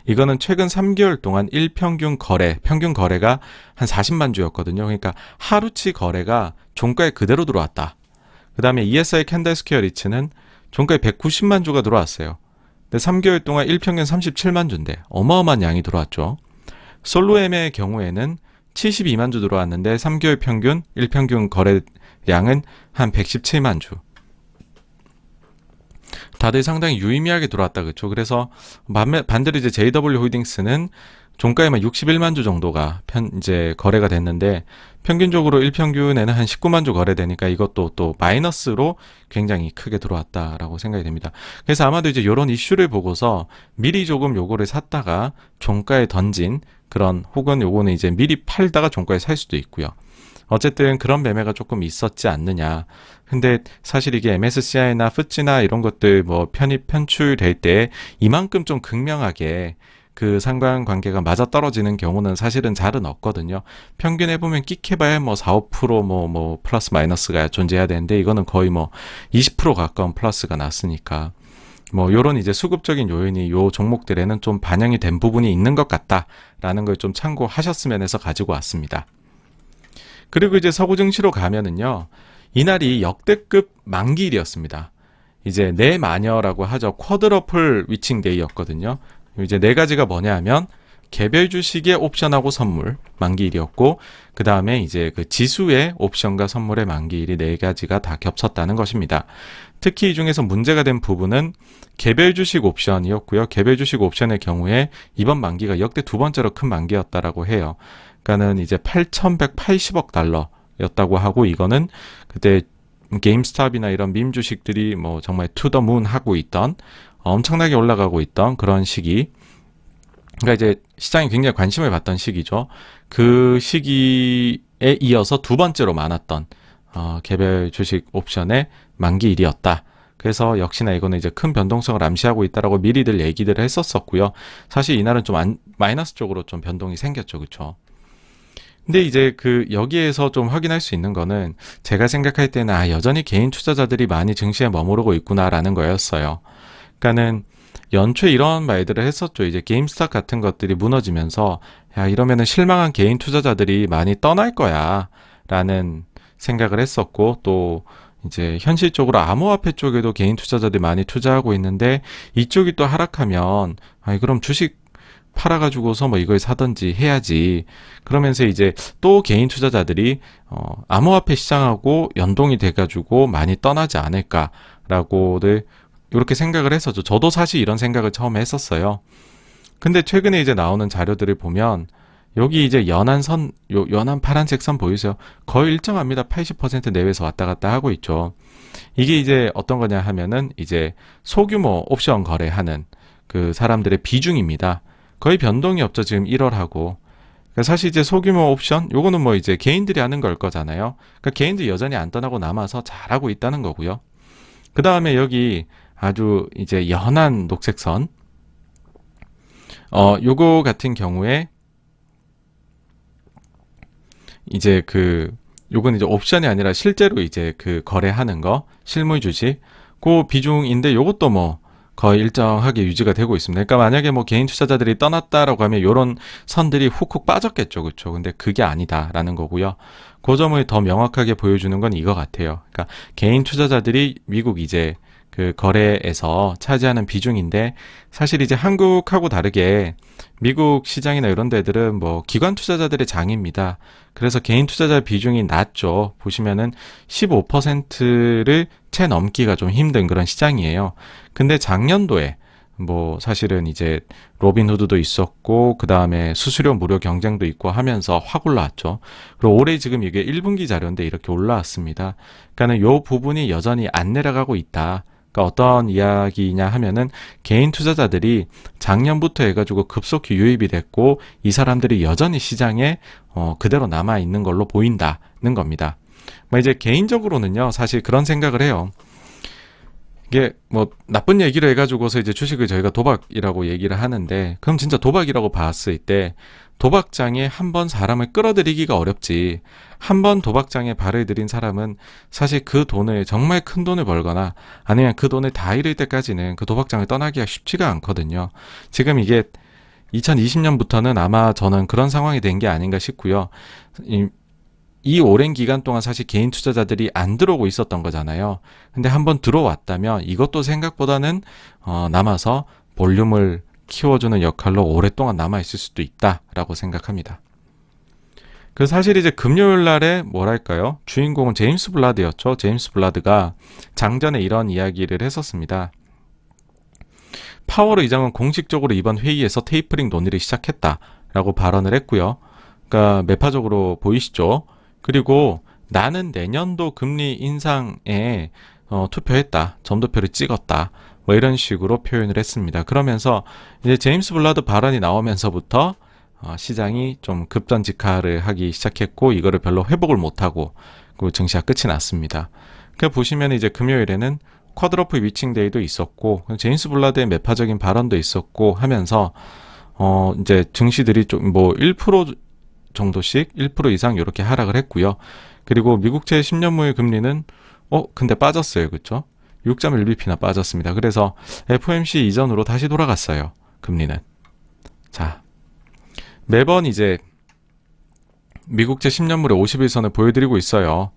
Speaker 1: 이거는 최근 3개월 동안 평균 거래가 한 40만 주였거든요. 그러니까 하루치 거래가 종가에 그대로 들어왔다. 그 다음에 ESI 캔달스퀘어 리츠는 종가에 190만 주가 들어왔어요. 근데 3개월 동안 일평균 37만 주인데 어마어마한 양이 들어왔죠. 솔로엠의 경우에는 72만 주 들어왔는데 3개월 평균 일평균 거래량은 한 117만 주. 다들 상당히 유의미하게 들어왔다 그렇죠. 그래서 반대로 이제 JW 홀딩스는 종가에만 61만 주 정도가 이제 거래가 됐는데 평균적으로 일평균에는 한 19만 주 거래되니까 이것도 또 마이너스로 굉장히 크게 들어왔다라고 생각이 됩니다. 그래서 아마도 이제 이런 이슈를 보고서 미리 조금 요거를 샀다가 종가에 던진 그런 혹은 요거는 이제 미리 팔다가 종가에 살 수도 있고요. 어쨌든 그런 매매가 조금 있었지 않느냐. 근데 사실 이게 MSCI나 FTSE나 이런 것들 뭐 편출될 때 이만큼 좀 극명하게 그 상관관계가 맞아떨어지는 경우는 사실은 잘은 없거든요. 평균 해보면 끽해봐야 뭐 4, 5% 뭐 플러스 마이너스가 존재해야 되는데 이거는 거의 뭐 20% 가까운 플러스가 났으니까 뭐 요런 이제 수급적인 요인이 요 종목들에는 좀 반영이 된 부분이 있는 것 같다라는 걸 좀 참고하셨으면 해서 가지고 왔습니다. 그리고 이제 서구 증시로 가면은요. 이날이 역대급 만기일이었습니다. 이제 내마녀라고 하죠. 쿼드러플 위칭데이였거든요. 이제 네 가지가 뭐냐 하면 개별 주식의 옵션하고 선물 만기일이었고 그 다음에 이제 그 지수의 옵션과 선물의 만기일이 네 가지가 다 겹쳤다는 것입니다. 특히 이 중에서 문제가 된 부분은 개별 주식 옵션이었고요. 개별 주식 옵션의 경우에 이번 만기가 역대 두 번째로 큰 만기였다라고 해요. 그러니까는 이제 8,180억 달러였다고 하고 이거는 그때 게임스탑이나 이런 밈 주식들이 뭐 정말 투더문 하고 있던 엄청나게 올라가고 있던 그런 시기. 그러니까 이제 시장이 굉장히 관심을 받던 시기죠. 그 시기에 이어서 두 번째로 많았던 개별 주식 옵션의 만기일이었다. 그래서 역시나 이거는 이제 큰 변동성을 암시하고 있다라고 미리들 얘기들을 했었었고요. 사실 이날은 좀 마이너스 쪽으로 좀 변동이 생겼죠, 그렇죠? 근데 이제 여기에서 좀 확인할 수 있는 거는 제가 생각할 때는 여전히 개인 투자자들이 많이 증시에 머무르고 있구나라는 거였어요. 그러니까는 연초에 이런 말들을 했었죠. 이제 게임스탑 같은 것들이 무너지면서 이러면은 실망한 개인 투자자들이 많이 떠날 거야 라는 생각을 했었고 또 이제 현실적으로 암호화폐 쪽에도 개인 투자자들이 많이 투자하고 있는데 이쪽이 또 하락하면 그럼 주식 팔아가지고서 뭐 이걸 사든지 해야지. 그러면서 이제 또 개인 투자자들이 암호화폐 시장하고 연동이 돼가지고 많이 떠나지 않을까라고들 이렇게 생각을 했었죠. 저도 사실 이런 생각을 처음에 했었어요. 근데 최근에 이제 나오는 자료들을 보면 여기 이제 연한 파란색 선 보이세요? 거의 일정합니다. 80% 내외에서 왔다 갔다 하고 있죠. 이게 이제 어떤 거냐 하면은 이제 소규모 옵션 거래하는 그 사람들의 비중입니다. 거의 변동이 없죠. 지금 1월하고. 사실 이제 소규모 옵션, 요거는 뭐 이제 개인들이 하는 걸 거잖아요. 그러니까 개인들이 여전히 안 떠나고 남아서 잘하고 있다는 거고요. 그 다음에 여기 아주 이제 연한 녹색 선, 요거 같은 경우에 이제 요건 이제 옵션이 아니라 실제로 이제 거래하는 거, 실물 주식, 그 비중인데 요것도 뭐 거의 일정하게 유지가 되고 있습니다. 그러니까 만약에 뭐 개인 투자자들이 떠났다라고 하면 이런 선들이 훅훅 빠졌겠죠. 그렇죠? 근데 그게 아니다라는 거고요. 그 점을 더 명확하게 보여주는 건 이거 같아요. 그러니까 개인 투자자들이 미국 이제 그 거래에서 차지하는 비중인데 사실 이제 한국하고 다르게 미국 시장이나 이런 데들은 뭐 기관 투자자들의 장입니다. 그래서 개인 투자자 비중이 낮죠. 보시면은 15%를 채 넘기가 좀 힘든 그런 시장이에요. 근데 작년도에 뭐 사실은 이제 로빈후드도 있었고 그 다음에 수수료 무료 경쟁도 있고 하면서 확 올라왔죠. 그리고 올해 지금 이게 1분기 자료인데 이렇게 올라왔습니다. 그러니까는 요 부분이 여전히 안 내려가고 있다. 그러니까 어떤 이야기냐 하면은 개인 투자자들이 작년부터 해가지고 급속히 유입이 됐고 이 사람들이 여전히 시장에 그대로 남아 있는 걸로 보인다는 겁니다. 뭐 이제 개인적으로는요 사실 그런 생각을 해요. 이게 뭐 나쁜 얘기를 해가지고서 이제 주식을 저희가 도박이라고 얘기를 하는데 그럼 진짜 도박이라고 봤을 때 도박장에 한 번 사람을 끌어들이기가 어렵지 한 번 도박장에 발을 들인 사람은 사실 그 돈을 정말 큰 돈을 벌거나 아니면 그 돈을 다 잃을 때까지는 그 도박장을 떠나기가 쉽지가 않거든요. 지금 이게 2020년부터는 아마 저는 그런 상황이 된 게 아닌가 싶고요. 이 오랜 기간 동안 사실 개인 투자자들이 안 들어오고 있었던 거잖아요. 근데 한번 들어왔다면 이것도 생각보다는 남아서 볼륨을 키워주는 역할로 오랫동안 남아있을 수도 있다라고 생각합니다. 그 사실 이제 금요일 날에 뭐랄까요? 주인공은 제임스 블라드였죠. 제임스 블라드가 장전에 이런 이야기를 했었습니다. 파월 의장은 공식적으로 이번 회의에서 테이퍼링 논의를 시작했다라고 발언을 했고요. 그러니까 매파적으로 보이시죠? 그리고 나는 내년도 금리 인상에 투표했다. 점도표를 찍었다. 뭐 이런 식으로 표현을 했습니다. 그러면서 이제 제임스 블라드 발언이 나오면서부터 시장이 좀 급전직하를 하기 시작했고 이거를 별로 회복을 못하고 그 증시가 끝이 났습니다. 그 보시면 이제 금요일에는 쿼드러플 위칭 데이도 있었고 제임스 블라드의 매파적인 발언도 있었고 하면서 이제 증시들이 좀 뭐 1% 정도씩 1% 이상 이렇게 하락을 했고요. 그리고 미국채 10년물 금리는 근데 빠졌어요. 그렇죠? 6.1bp나 빠졌습니다. 그래서 FOMC 이전으로 다시 돌아갔어요. 금리는. 자, 매번 이제 미국채 10년물의 50일선을 보여드리고 있어요.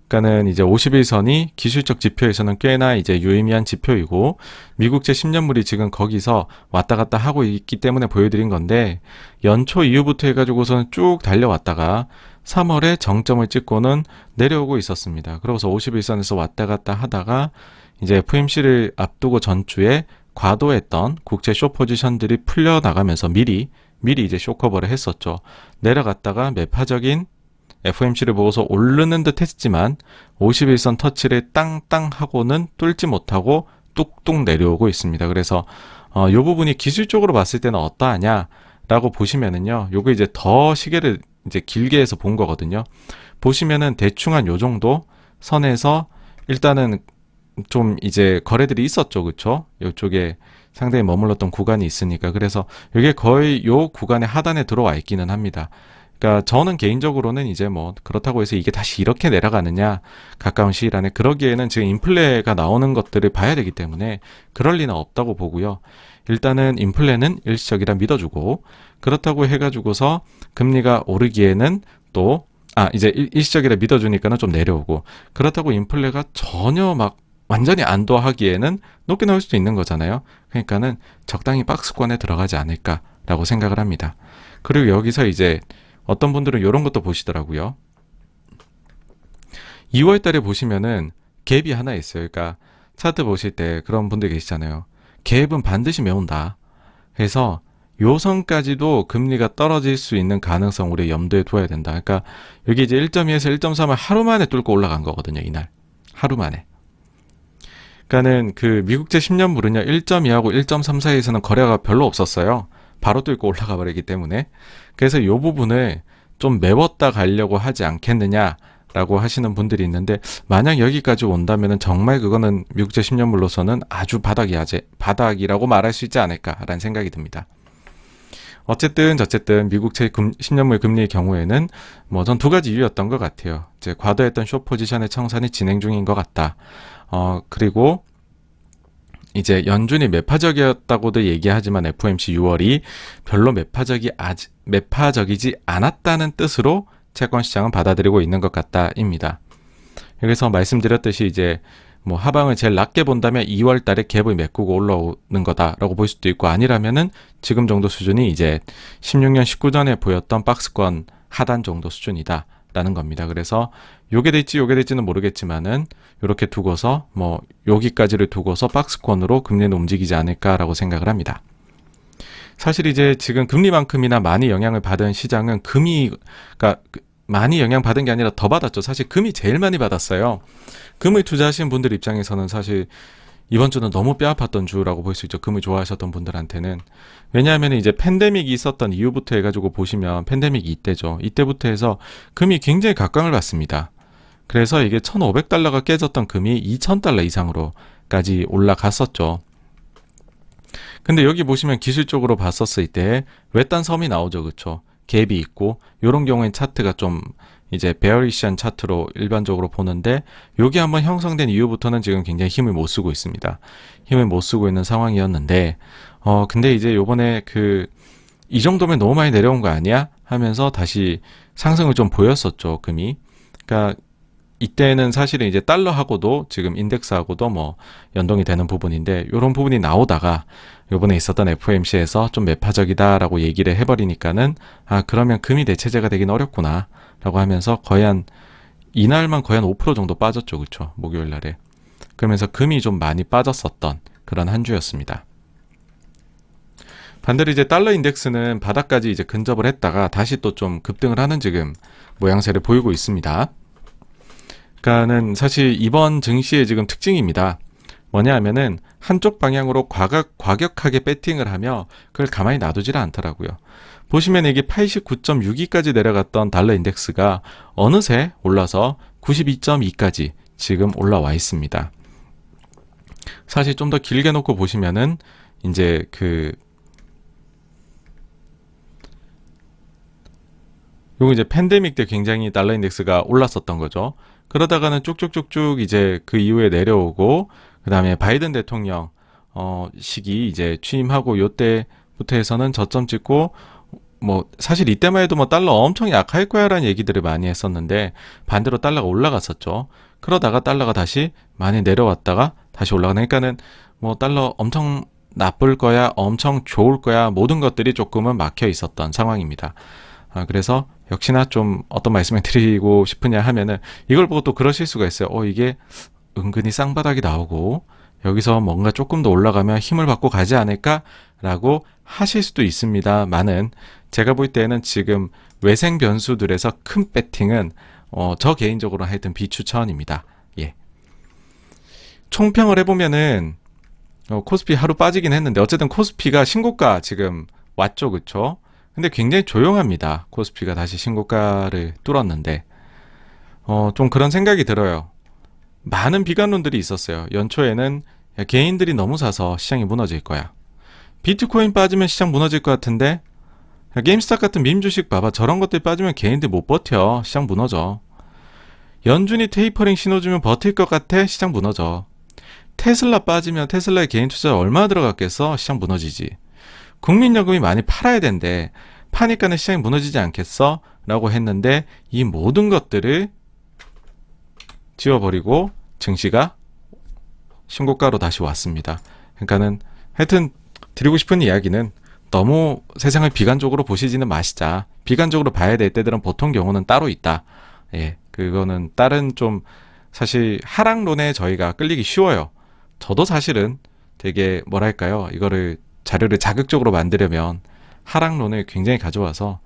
Speaker 1: 그러니까는 이제 50일선이 기술적 지표에서는 꽤나 이제 유의미한 지표이고 미국채 10년물이 지금 거기서 왔다 갔다 하고 있기 때문에 보여드린 건데 연초 이후부터 해가지고서는 쭉 달려왔다가 3월에 정점을 찍고는 내려오고 있었습니다. 그러고서 51선에서 왔다 갔다 하다가 이제 FOMC를 앞두고 전주에 과도했던 국채 숏 포지션들이 풀려나가면서 미리 이제 숏커버를 했었죠. 내려갔다가 매파적인 FOMC를 보고서 오르는 듯 했지만 51선 터치를 땅땅 하고는 뚫지 못하고 뚝뚝 내려오고 있습니다. 그래서 이 부분이 기술적으로 봤을 때는 어떠하냐 라고 보시면은요. 요거 이제 더 시계를 이제 길게 해서 본 거거든요. 보시면은 대충 한 요 정도 선에서 일단은 좀 이제 거래들이 있었죠. 그쵸? 요쪽에 상당히 머물렀던 구간이 있으니까. 그래서 이게 거의 요 구간의 하단에 들어와 있기는 합니다. 그러니까 저는 개인적으로는 이제 뭐 그렇다고 해서 이게 다시 이렇게 내려가느냐 가까운 시일 안에 그러기에는 지금 인플레가 나오는 것들을 봐야 되기 때문에 그럴 리는 없다고 보고요. 일단은 인플레는 일시적이라 믿어주고 그렇다고 해가지고서 금리가 오르기에는 또 이제 일시적이라 믿어주니까는 좀 내려오고 그렇다고 인플레가 전혀 막 완전히 안도하기에는 높게 나올 수도 있는 거잖아요. 그러니까는 적당히 박스권에 들어가지 않을까라고 생각을 합니다. 그리고 여기서 이제 어떤 분들은 이런 것도 보시더라고요. 2월 달에 보시면은 갭이 하나 있어요. 그러니까 차트 보실 때 그런 분들 계시잖아요. 갭은 반드시 메운다. 그래서 요 선까지도 금리가 떨어질 수 있는 가능성 우리 염두에 둬야 된다. 그러니까 여기 이제 1.2에서 1.3을 하루 만에 뚫고 올라간 거거든요. 이날. 하루 만에. 그러니까는 그 미국제 10년물은요. 1.2하고 1.3 사이에서는 거래가 별로 없었어요. 바로 뚫고 올라가 버리기 때문에. 그래서 이 부분을 좀 메웠다 가려고 하지 않겠느냐라고 하시는 분들이 있는데 만약 여기까지 온다면 정말 그거는 미국제 10년물로서는 아주 바닥이라고 말할 수 있지 않을까라는 생각이 듭니다. 어쨌든 미국채 10년물 금리의 경우에는 뭐 전 두 가지 이유였던 것 같아요. 이제 과도했던 숏 포지션의 청산이 진행 중인 것 같다. 그리고 이제 연준이 매파적이었다고도 얘기하지만 FOMC 6월이 별로 매파적이지 않았다는 뜻으로 채권 시장은 받아들이고 있는 것 같다입니다. 여기서 말씀드렸듯이 이제 뭐 하방을 제일 낮게 본다면 2월 달에 갭을 메꾸고 올라오는 거다라고 볼 수도 있고, 아니라면은 지금 정도 수준이 이제 16년 19전에 보였던 박스권 하단 정도 수준이다라는 겁니다. 그래서 요게 될지는 모르겠지만은 요렇게 두고서 뭐 여기까지를 두고서 박스권으로 금리는 움직이지 않을까라고 생각을 합니다. 사실 이제 지금 금리만큼이나 많이 영향을 받은 시장은 그러니까 많이 영향받은 게 아니라 더 받았죠. 사실 금이 제일 많이 받았어요. 금을 투자하시는 분들 입장에서는 사실 이번 주는 너무 뼈아팠던 주라고 볼 수 있죠. 금을 좋아하셨던 분들한테는. 왜냐하면 이제 팬데믹이 있었던 이후부터 해가지고 보시면 팬데믹이 이때죠. 이때부터 해서 금이 굉장히 각광을 받습니다. 그래서 이게 1,500달러가 깨졌던 금이 2,000달러 이상으로까지 올라갔었죠. 근데 여기 보시면 기술적으로 봤었을 때 외딴 섬이 나오죠. 그쵸? 갭이 있고, 요런 경우엔 차트가 좀 이제 베어리시한 차트로 일반적으로 보는데, 요게 한번 형성된 이후부터는 지금 굉장히 힘을 못 쓰고 있습니다. 힘을 못 쓰고 있는 상황이었는데, 근데 이제 요번에 이 정도면 너무 많이 내려온 거 아니야? 하면서 다시 상승을 좀 보였었죠, 금이. 그러니까 이때는 사실은 이제 달러하고도 지금 인덱스하고도 뭐 연동이 되는 부분인데, 요런 부분이 나오다가 요번에 있었던 FOMC에서 좀 매파적이다라고 얘기를 해버리니까는, 그러면 금이 대체제가 되긴 어렵구나 라고 하면서 이날만 거의 한 5% 정도 빠졌죠. 그쵸? 목요일 날에. 그러면서 금이 좀 많이 빠졌었던 그런 한 주였습니다. 반대로 이제 달러 인덱스는 바닥까지 이제 근접을 했다가 다시 또 좀 급등을 하는 지금 모양새를 보이고 있습니다. 그러니까는 사실 이번 증시의 지금 특징입니다. 뭐냐 하면은 한쪽 방향으로 과격하게 배팅을 하며 그걸 가만히 놔두질 않더라고요. 보시면 이게 89.62까지 내려갔던 달러 인덱스가 어느새 올라서 92.2까지 지금 올라와 있습니다. 사실 좀 더 길게 놓고 보시면은 이제 요거 이제 팬데믹 때 굉장히 달러 인덱스가 올랐었던 거죠. 그러다가는 쭉쭉쭉쭉 이제 그 이후에 내려오고, 그 다음에 바이든 대통령 시기 이제 취임하고 요때부터 해서는 저점 찍고, 뭐 사실 이때만 해도 뭐 달러 엄청 약할 거야 라는 얘기들을 많이 했었는데, 반대로 달러가 올라갔었죠. 그러다가 달러가 다시 많이 내려왔다가 다시 올라가는, 그러니까는 뭐 달러 엄청 나쁠 거야, 엄청 좋을 거야, 모든 것들이 조금은 막혀 있었던 상황입니다. 그래서 역시나 좀 어떤 말씀을 드리고 싶으냐 하면은, 이걸 보고 또 그러실 수가 있어요. 이게 은근히 쌍바닥이 나오고 여기서 뭔가 조금 더 올라가면 힘을 받고 가지 않을까 라고 하실 수도 있습니다만은, 제가 볼 때는 지금 외생 변수들에서 큰 배팅은 저 개인적으로 하여튼 비추천입니다. 예. 총평을 해보면은 코스피 하루 빠지긴 했는데 어쨌든 코스피가 신고가 지금 왔죠. 그쵸? 근데 굉장히 조용합니다. 코스피가 다시 신고가를 뚫었는데 좀 그런 생각이 들어요. 많은 비관론들이 있었어요. 연초에는 개인들이 너무 사서 시장이 무너질 거야. 비트코인 빠지면 시장 무너질 것 같은데, 게임스탑 같은 밈 주식 봐봐. 저런 것들 빠지면 개인들 못 버텨. 시장 무너져. 연준이 테이퍼링 신호주면 버틸 것 같아. 시장 무너져. 테슬라 빠지면 테슬라의 개인 투자 얼마나 들어갔겠어? 시장 무너지지. 국민연금이 많이 팔아야 된대. 파니까는 시장이 무너지지 않겠어? 라고 했는데 이 모든 것들을 지워버리고 증시가 신고가로 다시 왔습니다. 그러니까는 하여튼 드리고 싶은 이야기는 너무 세상을 비관적으로 보시지는 마시자. 비관적으로 봐야 될 때들은 보통 경우는 따로 있다. 예, 그거는 다른 좀 사실 하락론에 저희가 끌리기 쉬워요. 저도 사실은 되게 뭐랄까요, 이거를 자료를 자극적으로 만들려면 하락론을 굉장히 가져와서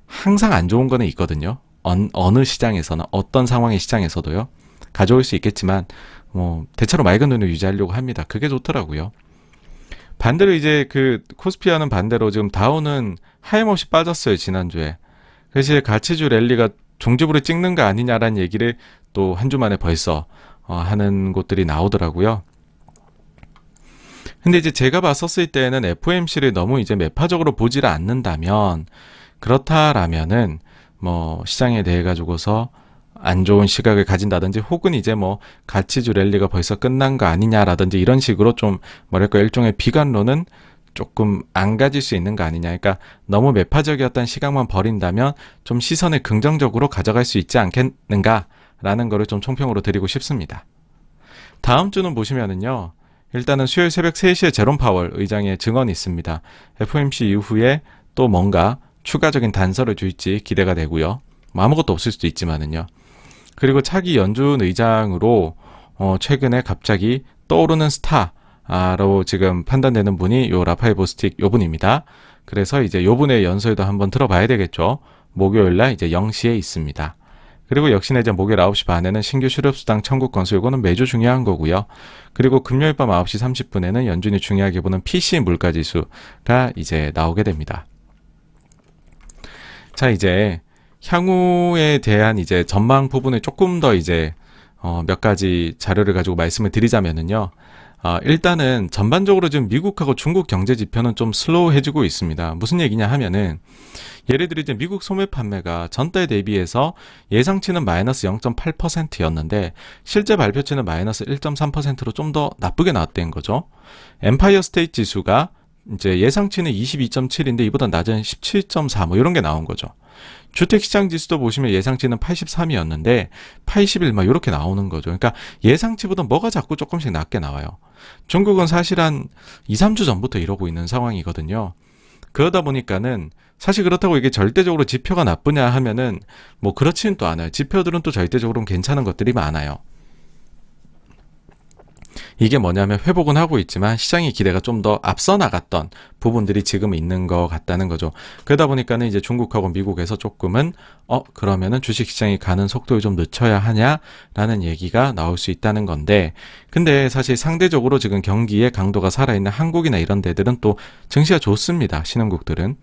Speaker 1: 항상 안 좋은 거는 있거든요. 어느 시장에서나 어떤 상황의 시장에서도요. 가져올 수 있겠지만 뭐 대체로 맑은 눈을 유지하려고 합니다. 그게 좋더라고요. 반대로 이제 코스피와는 반대로 지금 다우는 하염없이 빠졌어요. 지난주에. 그래서 가치주 랠리가 종지부를 찍는 거 아니냐라는 얘기를 또 한 주 만에 벌써 하는 곳들이 나오더라고요. 근데 이제 제가 봤었을 때는 FOMC를 너무 이제 매파적으로 보지를 않는다면, 그렇다라면은 뭐 시장에 대해 가지고서 안 좋은 시각을 가진다든지 혹은 이제 뭐 가치주 랠리가 벌써 끝난 거 아니냐라든지 이런 식으로 좀 뭐랄까 일종의 비관론은 조금 안 가질 수 있는 거 아니냐. 그러니까 너무 매파적이었던 시각만 버린다면 좀 시선을 긍정적으로 가져갈 수 있지 않겠는가라는 거를 좀 총평으로 드리고 싶습니다. 다음 주는 보시면은요. 일단은 수요일 새벽 3시에 제롬 파월 의장의 증언이 있습니다. FOMC 이후에 또 뭔가 추가적인 단서를 줄지 기대가 되고요. 뭐 아무것도 없을 수도 있지만은요. 그리고 차기 연준 의장으로 최근에 갑자기 떠오르는 스타로 지금 판단되는 분이 요 라파엘 보스틱 요 분입니다. 그래서 이제 요 분의 연설도 한번 들어봐야 되겠죠. 목요일날 이제 0시에 있습니다. 그리고 역시나 이제 목요일 9시 반에는 신규 실업수당 청구 건수, 요거는 매주 중요한 거고요. 그리고 금요일 밤 9시 30분에는 연준이 중요하게 보는 PC 물가지수가 이제 나오게 됩니다. 자, 이제 향후에 대한 이제 전망 부분을 조금 더 이제 몇 가지 자료를 가지고 말씀을 드리자면은요. 일단은 전반적으로 지금 미국하고 중국 경제 지표는 좀 슬로우해지고 있습니다. 무슨 얘기냐 하면은 예를 들어 이제 미국 소매 판매가 전달 대비해서 예상치는 마이너스 0.8%였는데 실제 발표치는 마이너스 1.3%로 좀 더 나쁘게 나왔다는 거죠. 엠파이어 스테이트 지수가 이제 예상치는 22.7인데 이보다 낮은 17.4 뭐 이런 게 나온 거죠. 주택시장 지수도 보시면 예상치는 83이었는데 81 막 이렇게 나오는 거죠. 그러니까 예상치보다 뭐가 자꾸 조금씩 낮게 나와요. 중국은 사실 한 2, 3주 전부터 이러고 있는 상황이거든요. 그러다 보니까는 사실 그렇다고 이게 절대적으로 지표가 나쁘냐 하면은 뭐 그렇지는 또 않아요. 지표들은 또 절대적으로는 괜찮은 것들이 많아요. 이게 뭐냐면 회복은 하고 있지만 시장의 기대가 좀 더 앞서 나갔던 부분들이 지금 있는 것 같다는 거죠. 그러다 보니까는 이제 중국하고 미국에서 조금은 그러면은 주식시장이 가는 속도를 좀 늦춰야 하냐라는 얘기가 나올 수 있다는 건데, 근데 사실 상대적으로 지금 경기의 강도가 살아있는 한국이나 이런 데들은 또 증시가 좋습니다. 신흥국들은.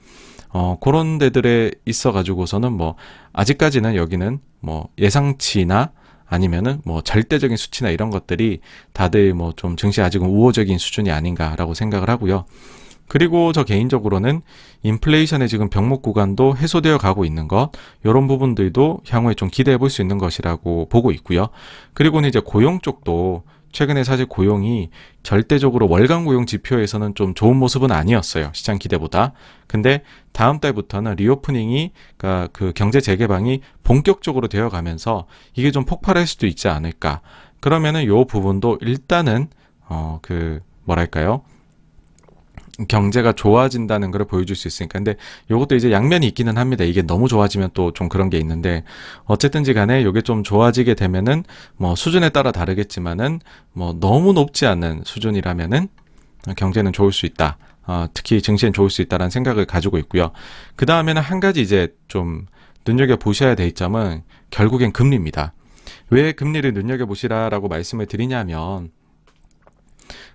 Speaker 1: 그런 데들에 있어 가지고서는 뭐 아직까지는 여기는 뭐 예상치나 아니면은 뭐 절대적인 수치나 이런 것들이 다들 뭐 좀 증시 아직은 우호적인 수준이 아닌가라고 생각을 하고요. 그리고 저 개인적으로는 인플레이션의 지금 병목 구간도 해소되어 가고 있는 것, 이런 부분들도 향후에 좀 기대해 볼 수 있는 것이라고 보고 있고요. 그리고는 이제 고용 쪽도 최근에 사실 고용이 절대적으로 월간 고용 지표에서는 좀 좋은 모습은 아니었어요. 시장 기대보다. 근데 다음 달부터는 리오프닝이, 그러니까 그 경제 재개방이 본격적으로 되어 가면서 이게 좀 폭발할 수도 있지 않을까. 그러면은 요 부분도 일단은 뭐랄까요? 경제가 좋아진다는 걸 보여줄 수 있으니까. 근데 요것도 이제 양면이 있기는 합니다. 이게 너무 좋아지면 또 좀 그런 게 있는데, 어쨌든지 간에 요게 좀 좋아지게 되면은 뭐 수준에 따라 다르겠지만은 뭐 너무 높지 않은 수준이라면은 경제는 좋을 수 있다. 특히 증시는 좋을 수 있다라는 생각을 가지고 있고요. 그 다음에는 한 가지 이제 좀 눈여겨보셔야 될 점은 결국엔 금리입니다. 왜 금리를 눈여겨보시라라고 말씀을 드리냐면,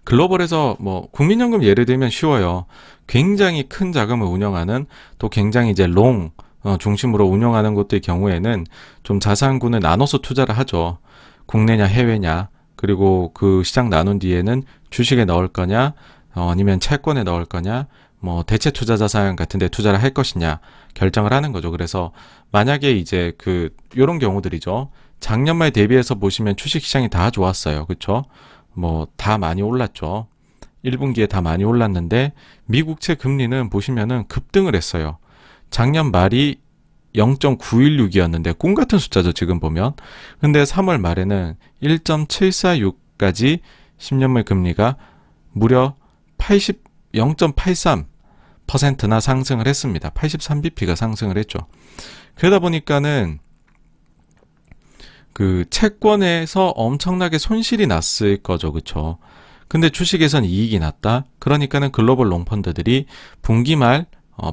Speaker 1: 글로벌에서 뭐 국민연금 예를 들면 쉬워요. 굉장히 큰 자금을 운영하는, 또 굉장히 이제 롱 중심으로 운영하는 곳들 경우에는 좀 자산군을 나눠서 투자를 하죠. 국내냐 해외냐, 그리고 그 시장 나눈 뒤에는 주식에 넣을 거냐, 아니면 채권에 넣을 거냐, 뭐 대체 투자 자산 같은 데 투자를 할 것이냐 결정을 하는 거죠. 그래서 만약에 이제 요런 경우들이죠. 작년 말 대비해서 보시면 주식 시장이 다 좋았어요. 그렇죠? 뭐 다 많이 올랐죠. 1분기에 다 많이 올랐는데 미국채 금리는 보시면은 급등을 했어요. 작년 말이 0.916이었는데 꿈 같은 숫자죠, 지금 보면. 근데 3월 말에는 1.746까지 10년물 금리가 무려 0.83%나 상승을 했습니다. 83bp가 상승을 했죠. 그러다 보니까는 그 채권에서 엄청나게 손실이 났을 거죠. 그쵸? 근데 주식에선 이익이 났다? 그러니까는 글로벌 롱펀드들이 분기 말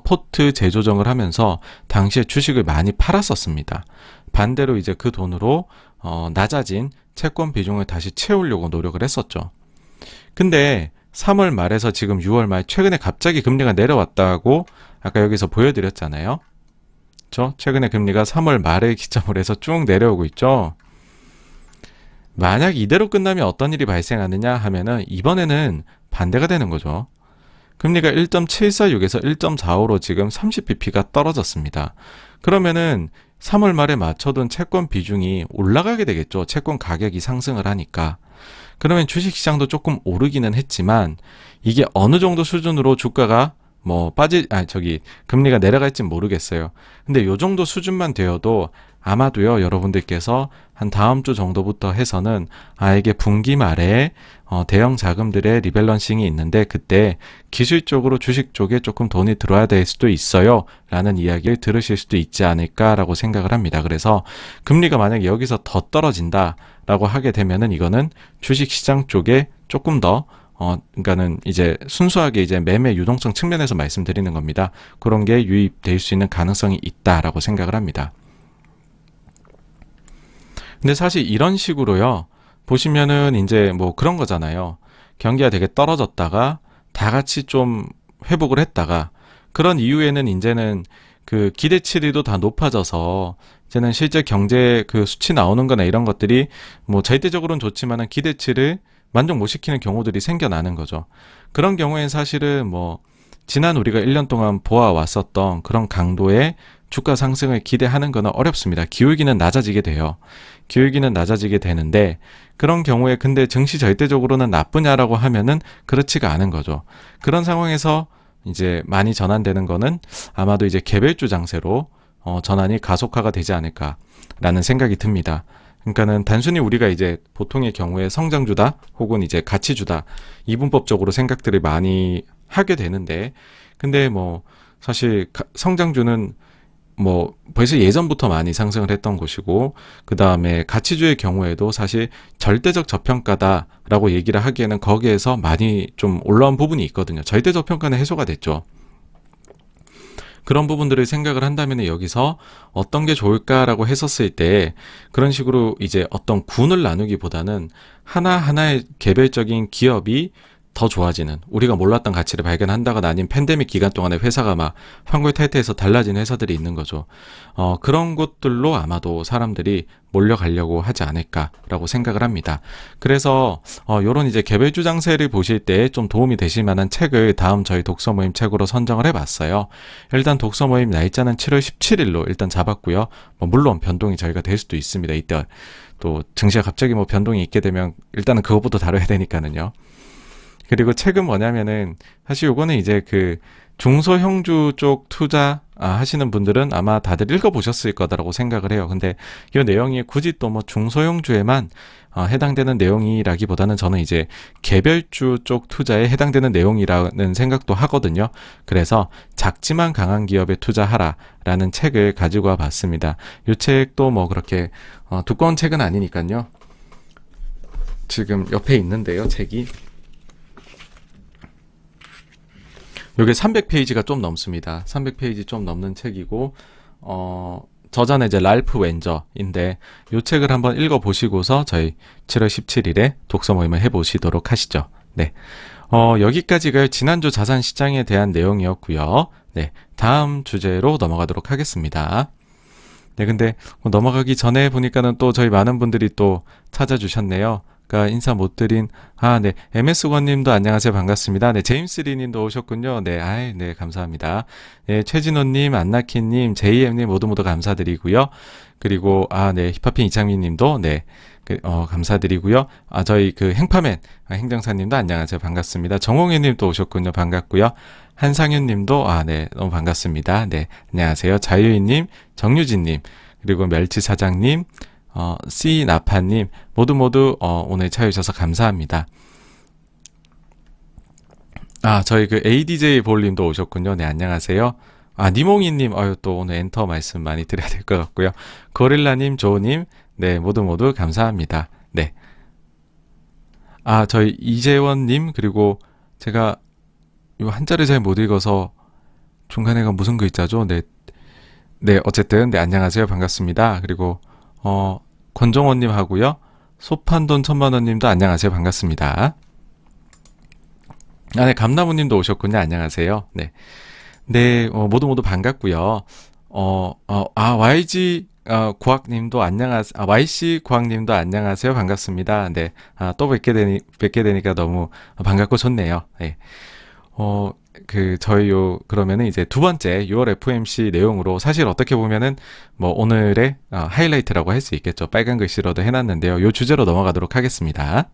Speaker 1: 포트 재조정을 하면서 당시에 주식을 많이 팔았었습니다. 반대로 이제 그 돈으로 낮아진 채권 비중을 다시 채우려고 노력을 했었죠. 근데 3월 말에서 지금 6월 말 최근에 갑자기 금리가 내려왔다고 아까 여기서 보여드렸잖아요. 그렇죠? 최근에 금리가 3월 말에 기점으로 해서 쭉 내려오고 있죠. 만약 이대로 끝나면 어떤 일이 발생하느냐 하면은 이번에는 반대가 되는 거죠. 금리가 1.746에서 1.45로 지금 30bp가 떨어졌습니다. 그러면은 3월 말에 맞춰둔 채권 비중이 올라가게 되겠죠. 채권 가격이 상승을 하니까. 그러면 주식시장도 조금 오르기는 했지만 이게 어느 정도 수준으로 주가가 금리가 내려갈지 모르겠어요. 근데 요 정도 수준만 되어도 아마도요, 여러분들께서 한 다음 주 정도부터 해서는 이게 분기 말에 대형 자금들의 리밸런싱이 있는데 그때 기술적으로 주식 쪽에 조금 돈이 들어야 될 수도 있어요 라는 이야기를 들으실 수도 있지 않을까라고 생각을 합니다. 그래서 금리가 만약에 여기서 더 떨어진다 라고 하게 되면은 이거는 주식시장 쪽에 조금 더 그러니까는 이제 순수하게 이제 매매 유동성 측면에서 말씀드리는 겁니다. 그런 게 유입될 수 있는 가능성이 있다라고 생각을 합니다. 근데 사실 이런 식으로요, 보시면은 이제 뭐 그런 거잖아요. 경기가 되게 떨어졌다가 다 같이 좀 회복을 했다가 그런 이후에는 이제는 그 기대치들도 다 높아져서 이제는 실제 경제 그 수치 나오는 거나 이런 것들이 뭐 절대적으로는 좋지만은 기대치를 만족 못 시키는 경우들이 생겨나는 거죠. 그런 경우엔 사실은 뭐 지난 우리가 1년 동안 보아왔었던 그런 강도의 주가 상승을 기대하는 거는 어렵습니다. 기울기는 낮아지게 돼요. 기울기는 낮아지게 되는데 그런 경우에 근데 증시 절대적으로는 나쁘냐라고 하면은 그렇지가 않은 거죠. 그런 상황에서 이제 많이 전환되는 거는 아마도 이제 개별주 장세로 전환이 가속화가 되지 않을까라는 생각이 듭니다. 그러니까는 단순히 우리가 이제 보통의 경우에 성장주다 혹은 이제 가치주다 이분법적으로 생각들을 많이 하게 되는데 근데 뭐 사실 성장주는 뭐 벌써 예전부터 많이 상승을 했던 곳이고 그 다음에 가치주의 경우에도 사실 절대적 저평가다라고 얘기를 하기에는 거기에서 많이 좀 올라온 부분이 있거든요. 절대 저평가는 해소가 됐죠. 그런 부분들을 생각을 한다면 여기서 어떤 게 좋을까라고 했었을 때 그런 식으로 이제 어떤 군을 나누기보다는 하나하나의 개별적인 기업이 더 좋아지는 우리가 몰랐던 가치를 발견한다거나 아니면 팬데믹 기간 동안에 회사가 막 환골탈태해서 달라진 회사들이 있는 거죠. 그런 것들로 아마도 사람들이 몰려가려고 하지 않을까라고 생각을 합니다. 그래서 요런 이제 개별주 장세를 보실 때 좀 도움이 되실 만한 책을 다음 저희 독서 모임 책으로 선정을 해봤어요. 일단 독서 모임 날짜는 7월 17일로 일단 잡았고요. 물론 변동이 저희가 될 수도 있습니다. 이때 또 증시가 갑자기 뭐 변동이 있게 되면 일단은 그것부터 다뤄야 되니까는요. 그리고 책은 뭐냐면은 사실 요거는 이제 그 중소형주 쪽 투자 하시는 분들은 아마 다들 읽어보셨을 거다라고 생각을 해요. 근데 이 내용이 굳이 또 뭐 중소형주에만 해당되는 내용이라기보다는 저는 이제 개별주 쪽 투자에 해당되는 내용이라는 생각도 하거든요. 그래서 작지만 강한 기업에 투자하라라는 책을 가지고 와 봤습니다. 이 책도 뭐 그렇게 두꺼운 책은 아니니까요. 지금 옆에 있는데요, 책이. 요게 300페이지가 좀 넘습니다. 300페이지 좀 넘는 책이고 저자는 이제 랄프 웬저인데 요 책을 한번 읽어보시고서 저희 7월 17일에 독서 모임을 해보시도록 하시죠. 네, 여기까지가 지난주 자산시장에 대한 내용이었고요. 네, 다음 주제로 넘어가도록 하겠습니다. 네, 근데 넘어가기 전에 보니까는 또 저희 많은 분들이 또 찾아주셨네요. 인사 못 드린 네, MS권님도 안녕하세요, 반갑습니다. 네, 제임스리님도 오셨군요. 네, 네, 감사합니다. 네, 최진호님, 안나키님, JM님 모두 감사드리고요. 그리고 네, 힙합핀 이창민님도 네, 감사드리고요. 저희 그 행파맨 행정사님도 안녕하세요, 반갑습니다. 정홍혜님도 오셨군요, 반갑고요. 한상현님도 네, 너무 반갑습니다. 네, 안녕하세요. 자유인님, 정유진님, 그리고 멸치사장님. C나파님 모두 오늘 참여해주셔서 감사합니다. 저희 그 ADJ 볼님도 오셨군요. 네, 안녕하세요. 니몽이님 또 오늘 엔터 말씀 많이 드려야 될 것 같고요. 고릴라님, 조님, 네, 모두 감사합니다. 네. 저희 이재원님, 그리고 제가 요 한자를 잘 못 읽어서 중간에가 무슨 글자죠? 네, 어쨌든 네, 안녕하세요, 반갑습니다. 그리고 권정원님 하고요. 소판돈 1000만원님도 안녕하세요, 반갑습니다. 네, 감나무님도 오셨군요. 안녕하세요. 네, 네, 모두 반갑고요. YG 구학님도 안녕하세요. YC 구학님도 안녕하세요, 반갑습니다. 네, 또 뵙게 되니까 너무 반갑고 좋네요. 네. 저희 그러면은 이제 두 번째 6월 FOMC 내용으로 사실 어떻게 보면은 뭐 오늘의 하이라이트라고 할 수 있겠죠. 빨간 글씨로도 해놨는데요. 요 주제로 넘어가도록 하겠습니다.